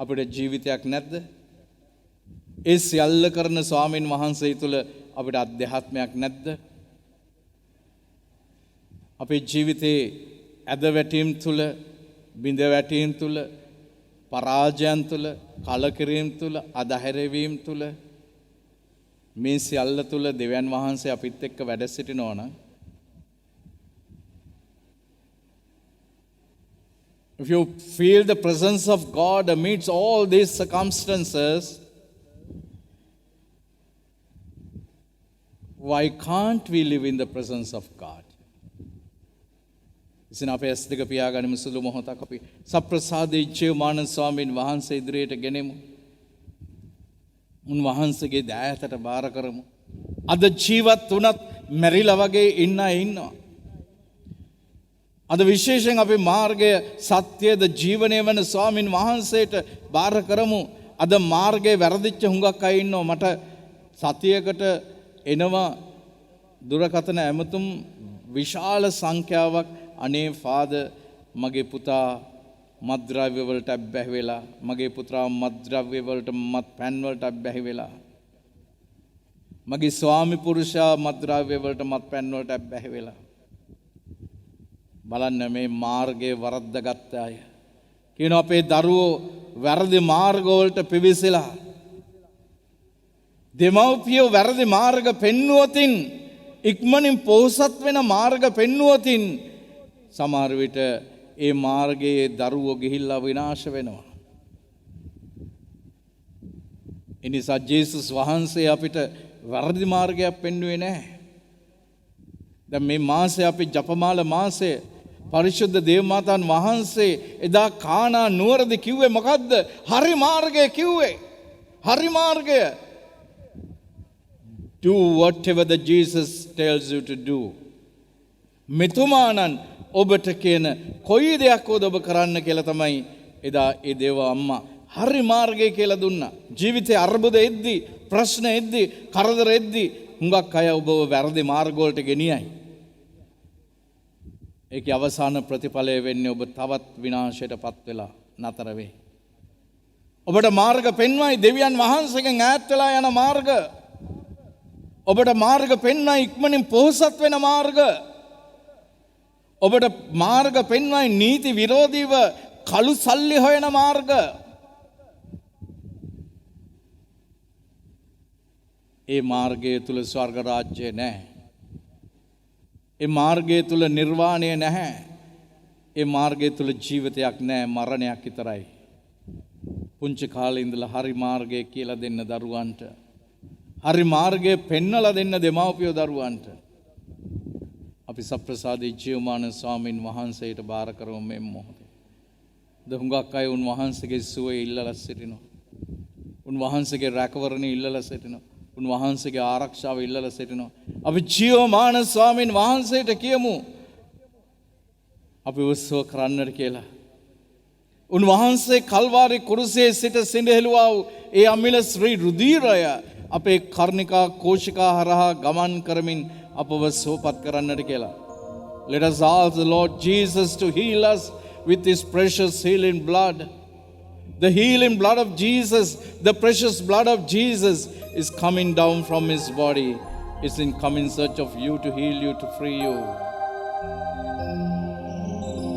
අපිට ජීවිතයක් නැද්ද? ඒ සියල්ල කරන ස්වාමින් වහන්සේ තුල අපිට අධ්‍යාත්මයක් නැද්ද? අපේ ජීවිතේ ඇද වැටීම් තුල, බිඳ වැටීම් තුල, පරාජයන් තුල, කලකිරීම තුල, අධෛර්යවීම තුල, මේ සියල්ල තුල දෙවියන් වහන්සේ අපිත් එක්ක වැඩ සිටිනවා නම්, if you feel the presence of God amidst all these circumstances, why can't we live in the presence of God? ඉතින් අපේ ඇස් දෙක පියාගනිමු සුළු මොහොතක් අපි සප්‍රසාදේ ජීවමාන ස්වාමීන් වහන්සේ ඉදිරියට ගෙනෙමු. උන්වහන්සේගේ දයාතට බාර කරමු. අද ජීවත් වුණත් මැරිලා වගේ ඉන්න අය ඉන්නවා. අද විශේෂයෙන් අපි මාර්ගය සත්‍යද ජීවනය වෙන ස්වාමින් වහන්සේට බාර කරමු. අද මාර්ගයේ වැරදිච්ච හුඟක් අය ඉන්නවා. මට සතියකට එනවා දුරකථන ඇමතුම් විශාල සංඛ්‍යාවක්. අනේ ෆාදර්, මගේ පුතා මත්ද්‍රව්‍ය වලට අබ්බැහි වෙලා, මගේ පුතා මත්ද්‍රව්‍ය වලට මත්පැන් වලට අබ්බැහි වෙලා, මගේ ස්වාමි පුරුෂයා මත්ද්‍රව්‍ය වලට මත්පැන් වලට අබ්බැහි වෙලා. බලන්න මේ මාර්ගයේ වරද්දාගත්ත අය කියන අපේ දරුවෝ වැරදි මාර්ග වලට පිවිසලා, දෙමව්පියෝ වැරදි මාර්ග පෙන්වුවතින්, ඉක්මනින් පොහොසත් වෙන මාර්ග පෙන්වුවතින් සමහර විට ඒ මාර්ගයේ දරුවෝ ගිහිල්ලා විනාශ වෙනවා. ඒ නිසා ජේසුස් වහන්සේ අපිට වැරදි මාර්ගයක් පෙන්වුවේ නැහැ. දැන් මේ මාසේ අපි ජපමාල මාසේ පරිශුද්ධ දේවමාතාන් වහන්සේ එදා කානා නුවරදී කිව්වේ මොකද්ද? හරි මාර්ගය කිව්වේ. හරි මාර්ගය. Do whatever the Jesus tells you to do. මෙතුමානන් ඔබට කියන කොයි දෙයක් ඔබ කරන්න කියලා තමයි එදා ඒ දේව අම්මා හරි මාර්ගය කියලා දුන්නා. ජීවිතේ අර්බුද එද්දි, ප්‍රශ්න එද්දි, කරදර එද්දි හුඟක් අය ඔබව වැරදි මාර්ග වලට ගෙනියයි. ඒකේ අවසාන ප්‍රතිඵලය වෙන්නේ ඔබ තවත් විනාශයටපත් වෙලා නතර වෙයි. ඔබට මාර්ග පෙන්වයි දෙවියන් වහන්සේගෙන් ඈත් වෙලා යන මාර්ග. ඔබට මාර්ග පෙන්වයි ඉක්මනින් පොහොසත් වෙන මාර්ග. ඔබට මාර්ග පෙන්වයි නීති විරෝධීව කළු සල්ලි හොයන මාර්ග. ඒ මාර්ගය තුල ස්වර්ග රාජ්‍යය නැහැ. ඒ මාර්ගය තුල නිර්වාණය නැහැ. ඒ මාර්ගය තුල ජීවිතයක් නැහැ, මරණයක් විතරයි. පුංචි කාලේ ඉඳලා හරි මාර්ගය කියලා දෙන්න දරුවන්ට, හරි මාර්ගය පෙන්වලා දෙන්න දෙමව්පියෝ දරුවන්ට. අපි සප්‍රසාදේ ජීවමාන ස්වාමින් වහන්සේට බාර කරමු මේ මොහොතේ. හුඟක් අය උන්වහන්සේගේ සුවය ඉල්ලලා සිටිනවා. උන්වහන්සේගේ රැකවරණය ඉල්ලලා සිටිනවා. උන්වහන්සේගේ ආරක්ෂාව ඉල්ලලා සිටිනවා. අපි ජීවමාන ස්වාමින් වහන්සේට කියමු අපි උත්සව කරන්නට කියලා. උන්වහන්සේ කල්වාරි කුරුසයේ සිට සිඳහෙළුවා වූ ඒ අමිල ශ්‍රී රුධිරය අපේ කර්ණිකා කෝෂිකා හරහා ගමන් කරමින් අපව සුවපත් කරන්නට කියලා. Let us ask the Lord Jesus to heal us with his precious healing blood. The healing blood of Jesus, the precious blood of Jesus is coming down from his body. It's in come in search of you to heal you, to free you.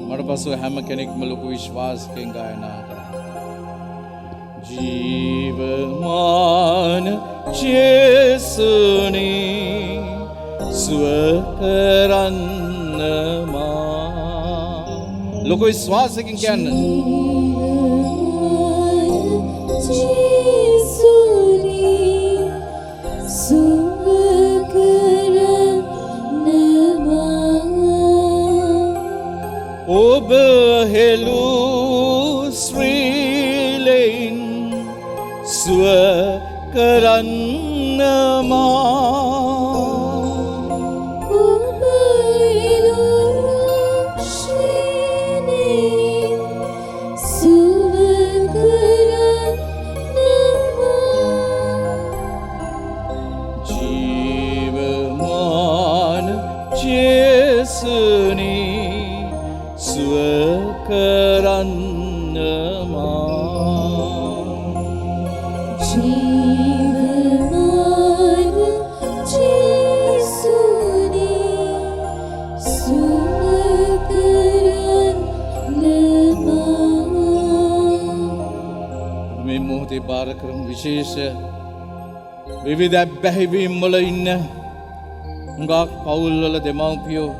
මට පසුව හැම කෙනෙක්ම ලොකු විශ්වාසයෙන් ගායනා කරා. ජීවමාන ජේසුනි සුව කරන්න මා. ලොකු විශ්වාසයෙන් කියන්න. ජේසුනි සුව කරන්න මා ජීවමාන ජේසුනි සුව කරන්න මා මේ මොහොතේ බාර කරමු විශේෂ විවිධ බැහැවීම් වල ඉන්න හුඟක් පවුල්වල දෙමව්පියෝ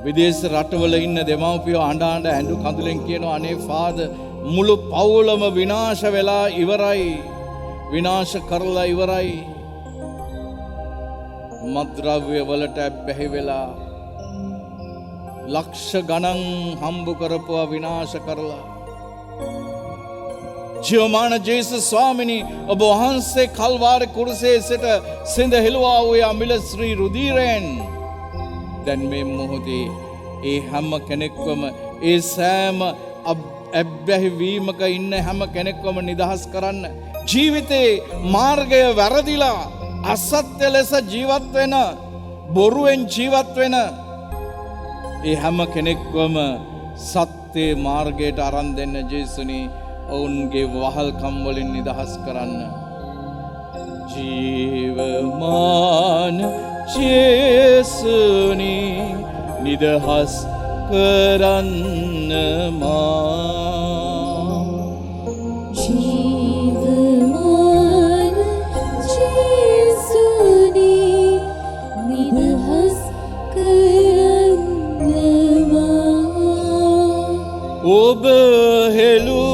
විදේශ රටවල ඉන්න දෙමව්පියෝ අඬ අඬ ඇඬු කඳුලෙන් කියනවා අනේ ෆාදර් මුළු පවුලම විනාශ වෙලා ඉවරයි විනාශ කරලා ඉවරයි මත්ද්‍රව්‍ය වලට බැහැ වෙලා ලක්ෂ ගණන් හම්බ කරපුවා විනාශ කරලා ජීවමාන ජේසුස් ස්වාමිනී ඔබ වහන්සේ කල්වාරි කුරුසේ සිට සිඳ හෙළුවා වූ අමිල ශ්‍රී රුධිරයෙන් දැන් මේ මොහොතේ ඒ හැම කෙනෙක්වම ඒ සෑම අබ්බැහිවීමක ඉන්න හැම කෙනෙක්වම නිදහස් කරන්න ජීවිතේ මාර්ගය වැරදිලා අසත්‍ය ලෙස ජීවත් වෙන බොරුවෙන් ජීවත් වෙන ඒ හැම කෙනෙක්වම සත්‍ය මාර්ගයට අරන් දෙන්න ජේසුනි ඔවුන්ගේ වහල්කම් වලින් නිදහස් කරන්න ජීවමාන ජේසුනි නිදහස් කරන්න මා ජීවමාන ජේසුනි නිදහස් කරන්න මා ඔබ හෙළු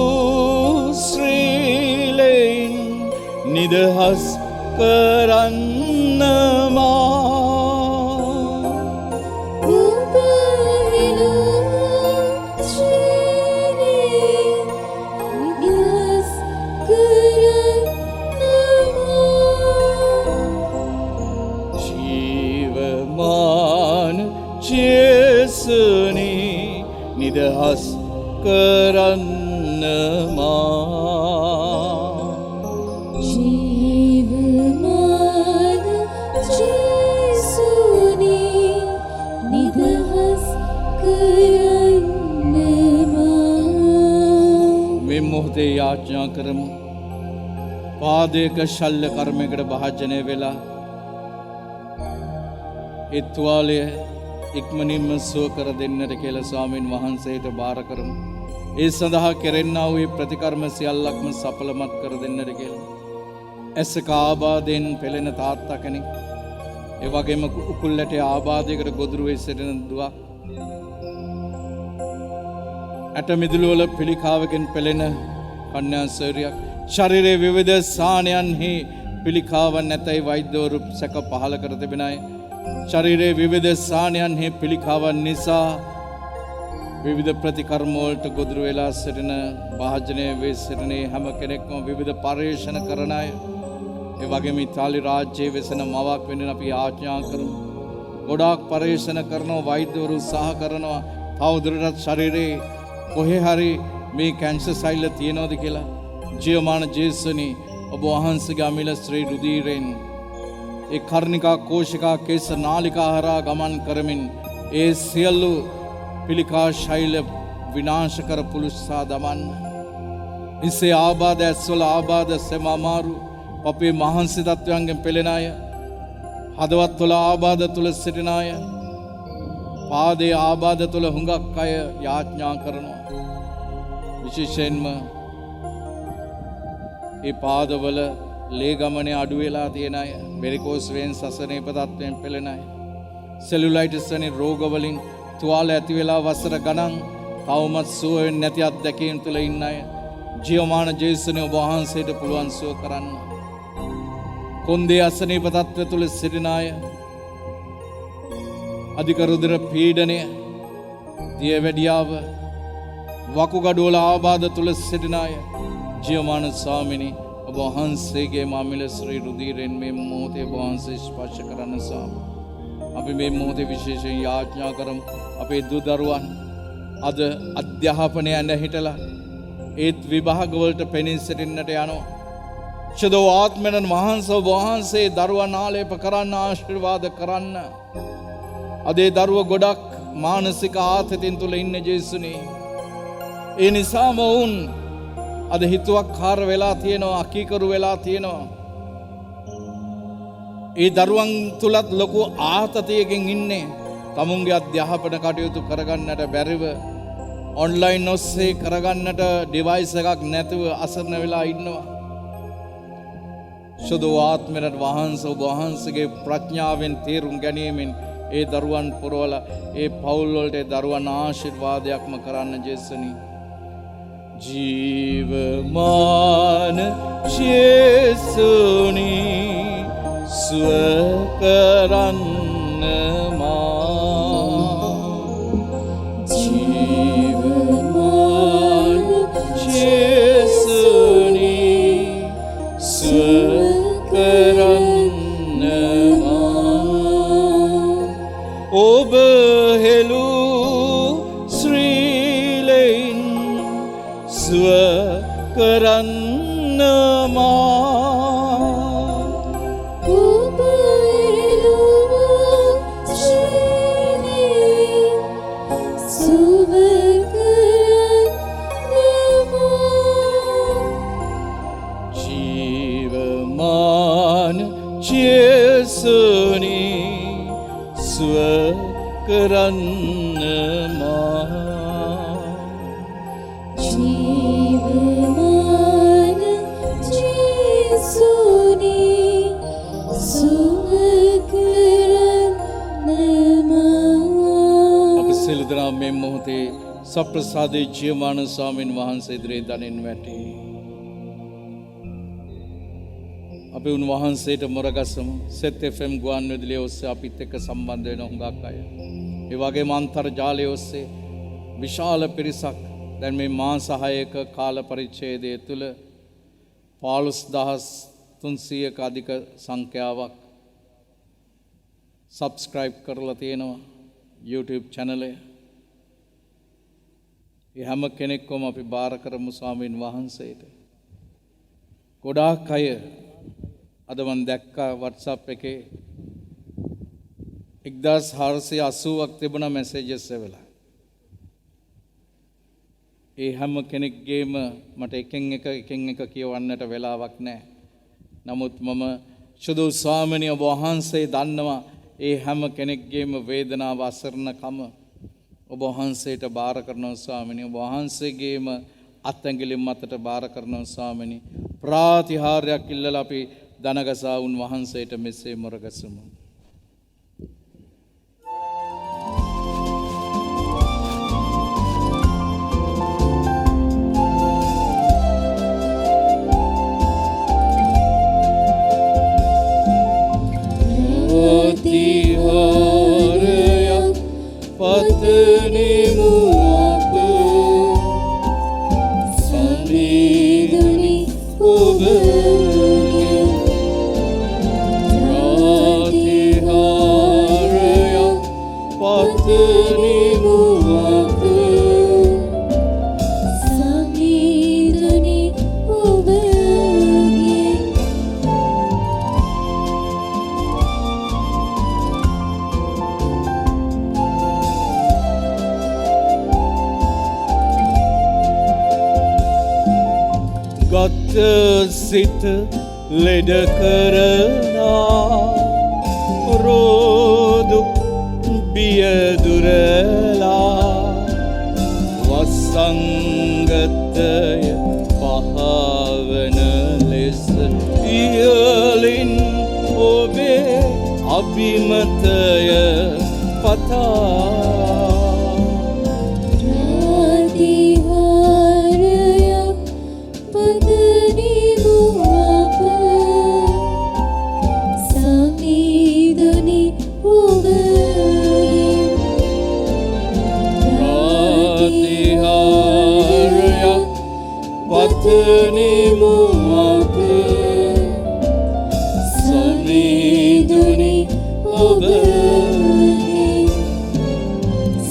ශ්‍රීලෙන් නිදහස් කරන්න මා ඔබ හෙළු ශ්‍රීලෙන් නිදහස් කරන්න මා ජීවමාන ජේසුනි නිදහස් කරන්න මා ජීවමාන ජේසුනි නිදහස් කරන්න මා මේ මොහොතේ යාඥා කරමු පාදයක ශල්‍ය කර්මයකට භාජනය වෙලා ඒ තුවාලය ඉක්මනින්ම සුව කර දෙන්නට කියලා ස්වාමීන් වහන්සේට බාර කරමු. ඒ සඳහා කෙරෙන්නා වූ ප්‍රතිකර්ම සියල්ලක්ම සඵලමත් කර දෙන්නට කියලා. ඇසක ආබාධයෙන් පෙළෙන තාත්තා කෙනෙක්. ඒ වගේම උකුල්ලට ආබාධයකට ගොදුරු වෙ සිටින දුවක්. ඇට මිදුළු වල පිළිකාවකින් පෙළෙන කන්‍යා සර්යක්. ශරීරයේ විවිධ ස්ථානයන්හි පිළිකාවන් නැතයි වෛද්‍යවරු සැක පහල කර තිබෙන අය. ශරීරයේ විවිධ ස්ථානයන්හි පිළිකාවන් නිසා විවිධ ප්‍රතිකර්ම වලට ගොදුරු වෙලා සිටින භාජනය වේ සිටින හැම කෙනෙක්ම විවිධ පරීක්ෂණ කරන අය. ඒ වගේම ඉතාලි රාජ්‍යයේ වෙසෙන මවක් වෙනින් අපි ආඥා කරමු. ගොඩාක් පරීක්ෂණ කරනවා වෛද්‍යවරු උත්සාහ කරනවා තවදුරටත් ශරීරයේ කොහේ හරි මේ කැන්සර් සෛල තියෙනවද කියලා. ජීවමාන ජේසුනි ඔබ වහන්සේගේ අමිල ශ්‍රී රුධිරයෙන් ඒ කර්ණිකා කෝෂිකා කේශ නාලිකා හරහා ගමන් කරමින් ඒ සියලු පිළිකා ශෛල විනාශ කර පුලුස්සා දමන්න. ඉසේ ආබාධ ඇස්වල ආබාධ සෙම අමාරු පපේ මහන්සි තත්වයන්ගෙන් පෙළෙන අය හදවත් වල ආබාධ තුල සිටින අය පාදයේ ආබාධ තුල හුඟක් අය යාඥා කරනවා. විශේෂයෙන්ම ඒ පාදවල ලේ ගමනේ අඩු වෙලා තියෙන අය වෙරිකෝස් වෙන්ස් අසනීප තත්වයෙන් පෙළෙන අය සෙලුලයිටිස් වැනි රෝග වලින් තුවාල ඇති වෙලා වසර ගණන් තවමත් සුව වෙන්නේ නැති අත්දැකීම් තුල ඉන්න අය ජීවමාන ජේසුනේ ඔබ වහන්සේට පුළුවන් සුව කරන්න. කොන්දේ අසනීප තත්ත්ව තුල සිටින අය අධික රුධිර පීඩනය දියවැඩියාව වකුගඩු වල ආබාධ තුල සිටින අය ජීවමාන ස්වාමිනී ඔබ වහන්සේගේ මාමිල ශ්‍රී රුධිරයෙන් මේ මොහොතේ ඔබ වහන්සේ ස්පර්ශ කරන්න ස්වාමී. අපි මේ මොහොතේ විශේෂයෙන් යාඥා කරමු අපේ දූ දරුවන් අද අධ්‍යාපනය නැහිටලා ඒත් විභාග වලට පෙනී සිටින්නට යනවා. චදෝ ආත්මයන් වහන්සේ ඔබ වහන්සේ දරුවන් ආලේප කරන්න ආශිර්වාද කරන්න. අදේ දරුව ගොඩක් මානසික ආතතින් තුල ඉන්න ජේසුනේ. ඒ නිසාම වුන් අද හිතුවක්කාර වෙලා තියෙනවා, අකීකරු වෙලා තියෙනවා. ඒ දරුවන් තුලත් ලොකු ආතතියකින් ඉන්නේ. තමුන්ගේ අධ්‍යාපන කටයුතු කරගන්නට බැරිව ඔන්ලයින් ඔස්සේ කරගන්නට ඩිවයිස් එකක් නැතුව අසරණ වෙලා ඉන්නවා. සුදු ආත්මයට වහන්සේ ඔබ වහන්සේගේ ප්‍රඥාවෙන් තේරුම් ගැනීමෙන් ඒ දරුවන් පුරවල ඒ පවුල් වලට ඒ දරුවන් ආශිර්වාදයක්ම කරන්න ජේසුනි. ජීවමාන ජේසුනි සුව කරන්න මා ජීවමාන ජේසුනි සුව කරන්න ඔබ හෙළු ශ්‍රීලෙන් සුව කරන්න ඔබ එළුව ශ්‍රීලෙන් සුව කරන්න ජීවමාන ජේසුනි සුව කරන්න ජීවමාන ජේසුනි සුව කරන්න අප සියලු දෙනා මේ මොහොතේ සප්‍රසාදේ ජීවමාන ස්වාමීන් වහන්සේ ඉදිරියේ දනින් වැටේ. අපි උන්වහන්සේට මොරගසමු. සෙත් FM ගුවන් විදුලිය ඔස්සේ අපිත් එක්ක සම්බන්ධ වෙන හුඟක් අය. ඒ වගේම අන්තර්ජාලය ඔස්සේ විශාල පිරිසක් දැන් මේ මාස 6ක කාල පරිච්ඡේදය තුළ 15300ක අධික සංඛ්‍යාවක් සබ්ස්ක්‍රයිබ් කරලා තියෙනවා YouTube channel එක. ඒ හැම කෙනෙක්වම අපි බාර කරමු ස්වාමීන් වහන්සේට. ගොඩාක් අය අද මම දැක්කා WhatsApp එකේ 1480ක් තිබුණා මැසේජස් එවලා. ඒ හැම කෙනෙක්ගේම මට එකෙන් එක කියවන්නට වෙලාවක් නැහැ. නමුත් මම සුදු ස්වාමීන් වහන්සේ දන්නවා ඒ හැම කෙනෙක්ගේම වේදනාව අසරණකම ඔබ වහන්සේට බාර කරනවා ස්වාමීනි. ඔබ වහන්සේගේම අත්ඇඟිලි මතට බාර කරනවා ස්වාමීනි. ප්‍රාතිහාර්යයක් ඉල්ලලා අපි දනගසා උන් වහන්සේට මෙසේ මොරගසමු. ප්‍රාතිහාර්යයක් පතනෙමු අප සංවේදනි ඔබ පතනෙමු අප සංවේදනි ඔබගේ ගත සිත ලෙඩ කරනා රෝදු බියදුරලා වසංගතය පහවන ලෙස ඉහලින් ඔබේ අභිමතය පතා ප්‍රාතිහාර්යයක් පතනෙමු අප සංවේදනි ඔබගේ ප්‍රාතිහාර්යයක් පතනෙමු අප සංවේදනි ඔබගේ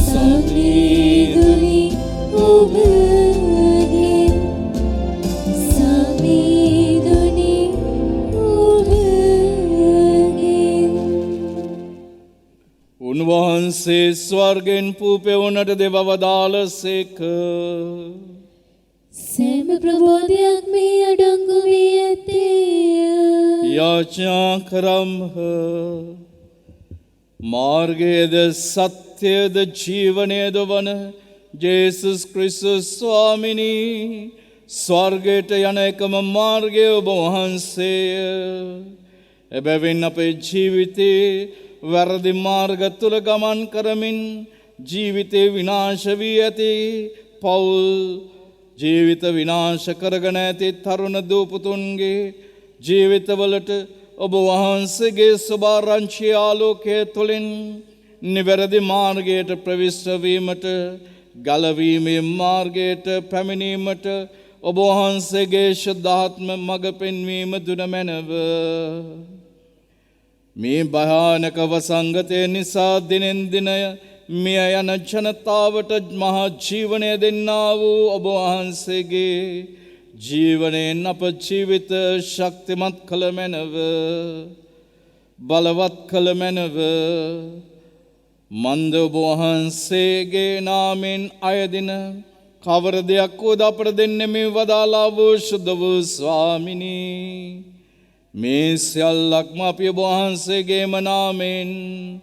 සංවේදනි ඔබගේ සංවේදනි ඔබගේ උන්වහන්සේ ස්වර්ගෙන් පූපෙවුනට දෙබව දාලසේක. සෑම ප්‍රබෝධයක් මේ අඩංගු වී ඇත්තේය. යාඥා කරම්හ. මාර්ගයේද සත්‍යයද ජීවනයද වන ජේසුස් ක්‍රිස්තුස් ස්වාමිනී ස්වර්ගයට යන එකම මාර්ගය ඔබ වහන්සේය. එබැවින් අපේ ජීවිතේ වැරදි මාර්ග තුල ගමන් කරමින් ජීවිතේ විනාශ වී ඇති පෞල් ජීවිත විනාශ කරගෙන ඇති තරුණ දූපතුන්ගේ ජීවිතවලට ඔබ වහන්සේගේ සුභාරංචි ආලෝකය තුළින් නිවැරදි මාර්ගයට ප්‍රවිෂ්ඨ වීමට ගලවීමේ මාර්ගයට පැමිණීමට ඔබ වහන්සේගේ ශුද්ධාත්ම මඟ පෙන්වීම දුන මැනව. මේ භයානක වසංගතය නිසා දිනෙන් දිනය මිය යන ජනතාවට මහා ජීවනය දෙන්නා වූ ඔබ වහන්සේගේ ජීවනයෙන් අප ජීවිත ශක්තිමත් කළ මැනව, බලවත් කළ මැනව. මන්ද ඔබ වහන්සේගේ නාමෙන් අයදින කවර දෙයක් වූද අපට දෙන්නෙමි වදාලා වූ ශුද්ධ වූ ස්වාමිනී මේ සියල්ලක්ම අපි ඔබ වහන්සේගේම නාමෙන්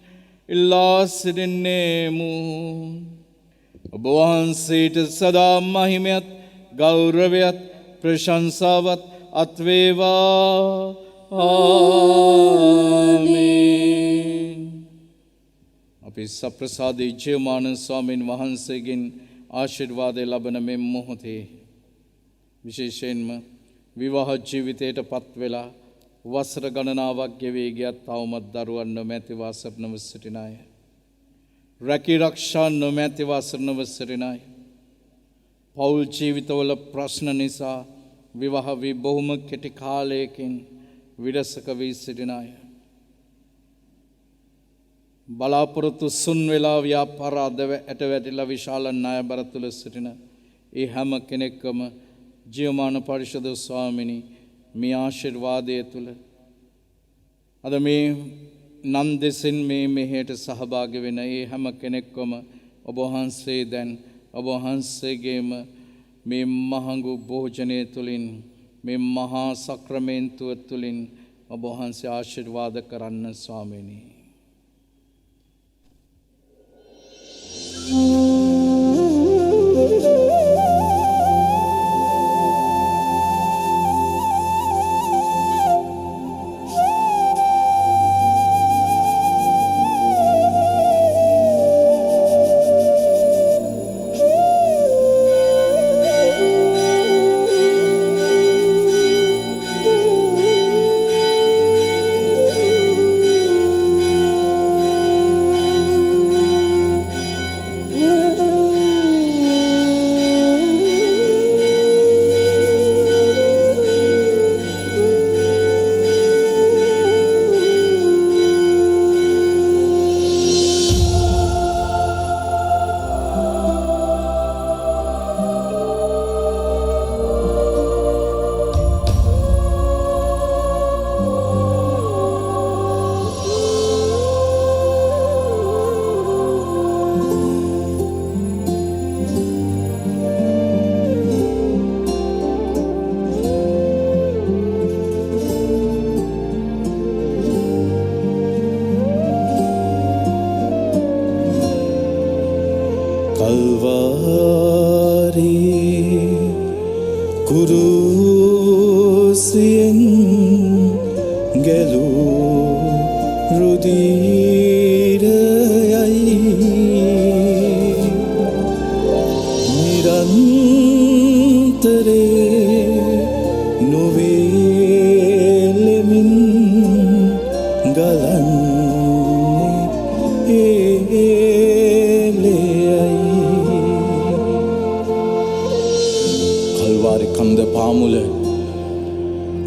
ඉල්ලා සිටින්නේමු. ඔබ වහන්සේට සදා මහිමයත් ගෞරවයත් ප්‍රශංසාවත් අත්වේවා. ආමේන්. අපි සප්‍රසාදී ජීවමාන ස්වාමීන් වහන්සේගෙන් ආශිර්වාදය ලබන මේ මොහොතේ විශේෂයෙන්ම විවාහ ජීවිතයට පත් වෙලා වසර ගණනාවක් ගෙවී ගියත් තවමත් දරුවන් නොමැතිව අසරණව සිටින අය, රැකී රක්ෂා නොමැතිව අසරණව සිටින අය, පෞල් ජීවිතවල ප්‍රශ්න නිසා විවාහ වී බොහොම කෙටි කාලයකින් විරසක වී සිටින අය, බලාපොරොත්තු සුන් වෙලා ව්‍යාපාර ඇට වැටිලා විශාල ණයබර තුල සිටින ඒ හැම කෙනෙක්ම ජීවමාන පරිශුද්ධ ස්වාමිනී මේ ආශිර්වාදය තුල අද මේ නම් දෙසින් මේ මෙහෙට සහභාගී වෙන ඒ හැම කෙනෙක්වම ඔබ වහන්සේ දැන් ඔබ වහන්සේගේම මේ මහඟු භෝජනය තුලින් මේ මහා සක්‍රමේන්තුව තුලින් ඔබ වහන්සේ ආශිර්වාද කරන්න ස්වාමිනී.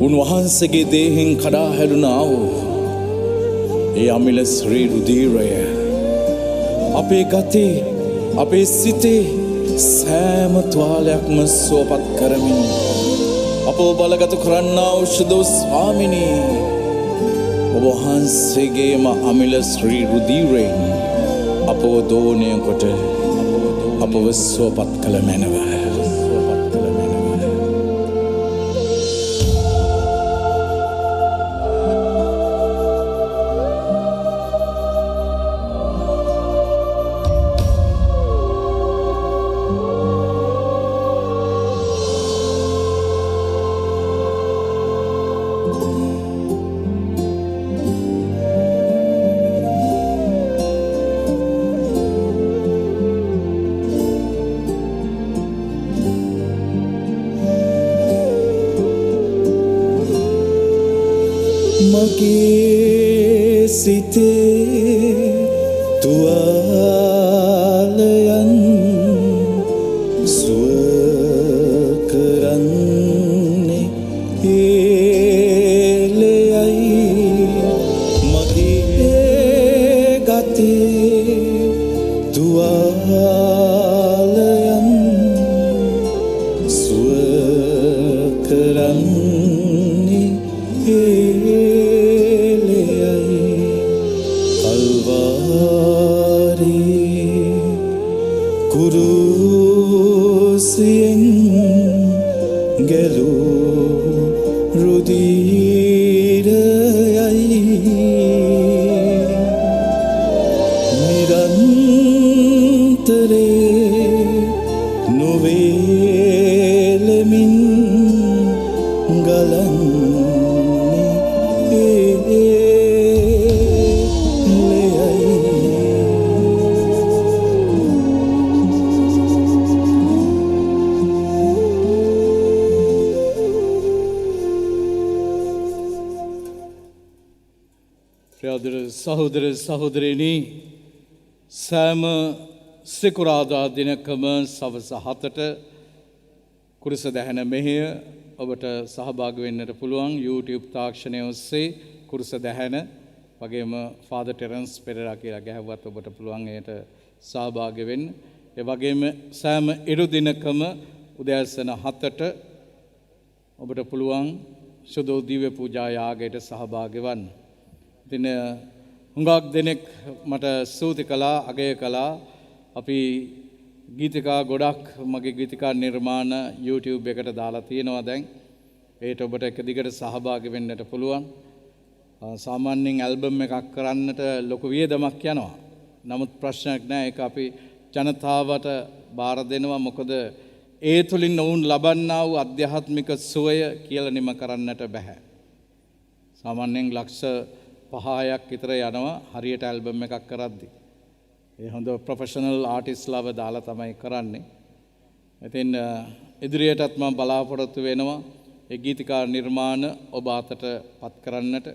උන්වහන්සේගේ දේහෙන් කඩා හැදුනා වූ ඒ අමිල ශ්‍රී රුධිරය අපේ ගතේ අපේ සිතේ සෑම තුවාලයක්ම සුවපත් කරමින් අපව බලගත කරන්නා වූ ශුද්ධ ස්වාමිනී ඔබ වහන්සේගේම අමිල ශ්‍රී රුධිරයෙන් අපව දෝනය කොට අපව සුවපත් කළ මැනව. මගේ සිතේ තුවාලයන් සුව කරන්නේ හේලයයි මගේ ගතේ තුවාලයන් සුව කරන්නේ කුරුසියෙන් ගැලූ රුධිරයයි නිරන්තරේ නොවේලමින් ගලන්නේ සහෝදර සහෝදරයනි සෑම සිකුරාදා දිනකම සවස 7ට කුරුස දැහැන මෙහෙය ඔබට සහභාගී වෙන්නට පුළුවන් YouTube තාක්ෂණය ඔස්සේ කුරුස දැහැන වගේම ෆාදර් ටෙරන්ස් පෙරේරා කියලා ගැහුවත් ඔබට පුළුවන් ඒකට සහභාගී වෙන්න. ඒ වගේම සෑම ඉරු දිනකම උදෑසන 7ට ඔබට පුළුවන් සුදෝ දිව්‍ය පූජා යාගයට සහභාගී වෙන්න. ඉතින් හුඟක් දෙනෙක් මට ස්තුති කළා අගය කළා අපි ගීතිකා ගොඩක් මගේ ගීතිකා නිර්මාණ YouTube එකට දාලා තියෙනවා දැන් ඒට ඔබට එක දිගට සහභාගී වෙන්නට පුළුවන් සාමාන්‍යයෙන් ඇල්බම් එකක් කරන්නට ලොකු වියදමක් යනවා නමුත් ප්‍රශ්නයක් නැහැ ඒක අපි ජනතාවට බාර දෙනවා මොකද ඒ තුලින් ඔවුන් ලබන්නා වූ අධ්‍යාත්මික සුවය කියලා නිම කරන්නට බෑ සාමාන්‍යයෙන් ලක්ෂ 5ක් විතර යනවා හරියට ඇල්බම් එකක් කරද්දී. ඒ හොඳ ප්‍රොෆෙෂනල් ආටිස්ට්ලාව දාලා තමයි කරන්නේ. ඉතින් ඉදිරියටත් මම බලාපොරොත්තු වෙනවා ඒ ගීතිකා නිර්මාණ ඔබ අතට පත් කරන්නට.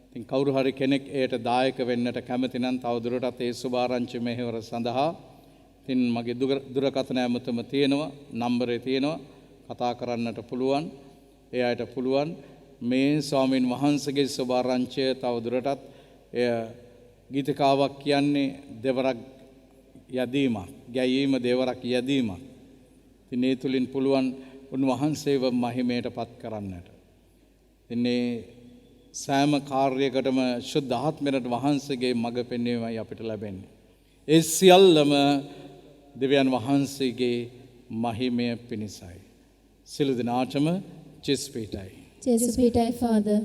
ඉතින් කවුරු හරි කෙනෙක් ඒට දායක වෙන්නට කැමති නම් තවදුරටත් ඒ සුභාරංචි මෙහෙවර සඳහා ඉතින් මගේ දුරකථන ඇමතුම තියෙනවා නම්බරේ තියෙනවා කතා කරන්නට පුළුවන්. ඒ අයට පුළුවන් මේ ස්වාමීන් වහන්සේගේ සුභාරංචිය තවදුරටත් එය ගීතිකාවක් කියන්නේ දෙවරක් යදීමක් ගැයීම දෙවරක් යදීමක් ඉතින් ඒ තුලින් පුළුවන් උන්වහන්සේව මහිමයට පත් කරන්නට ඉතින් මේ සෑම කාර්යයකටම ශුද්ධ ආත්මයට වහන්සේගේ මඟ පෙන්වීමයි අපිට ලැබෙන්නේ ඒ සියල්ලම දෙවියන් වහන්සේගේ මහිමය පිණිසයි සිළු දිනාටම චිස් පීටයි Jesus be thy Father.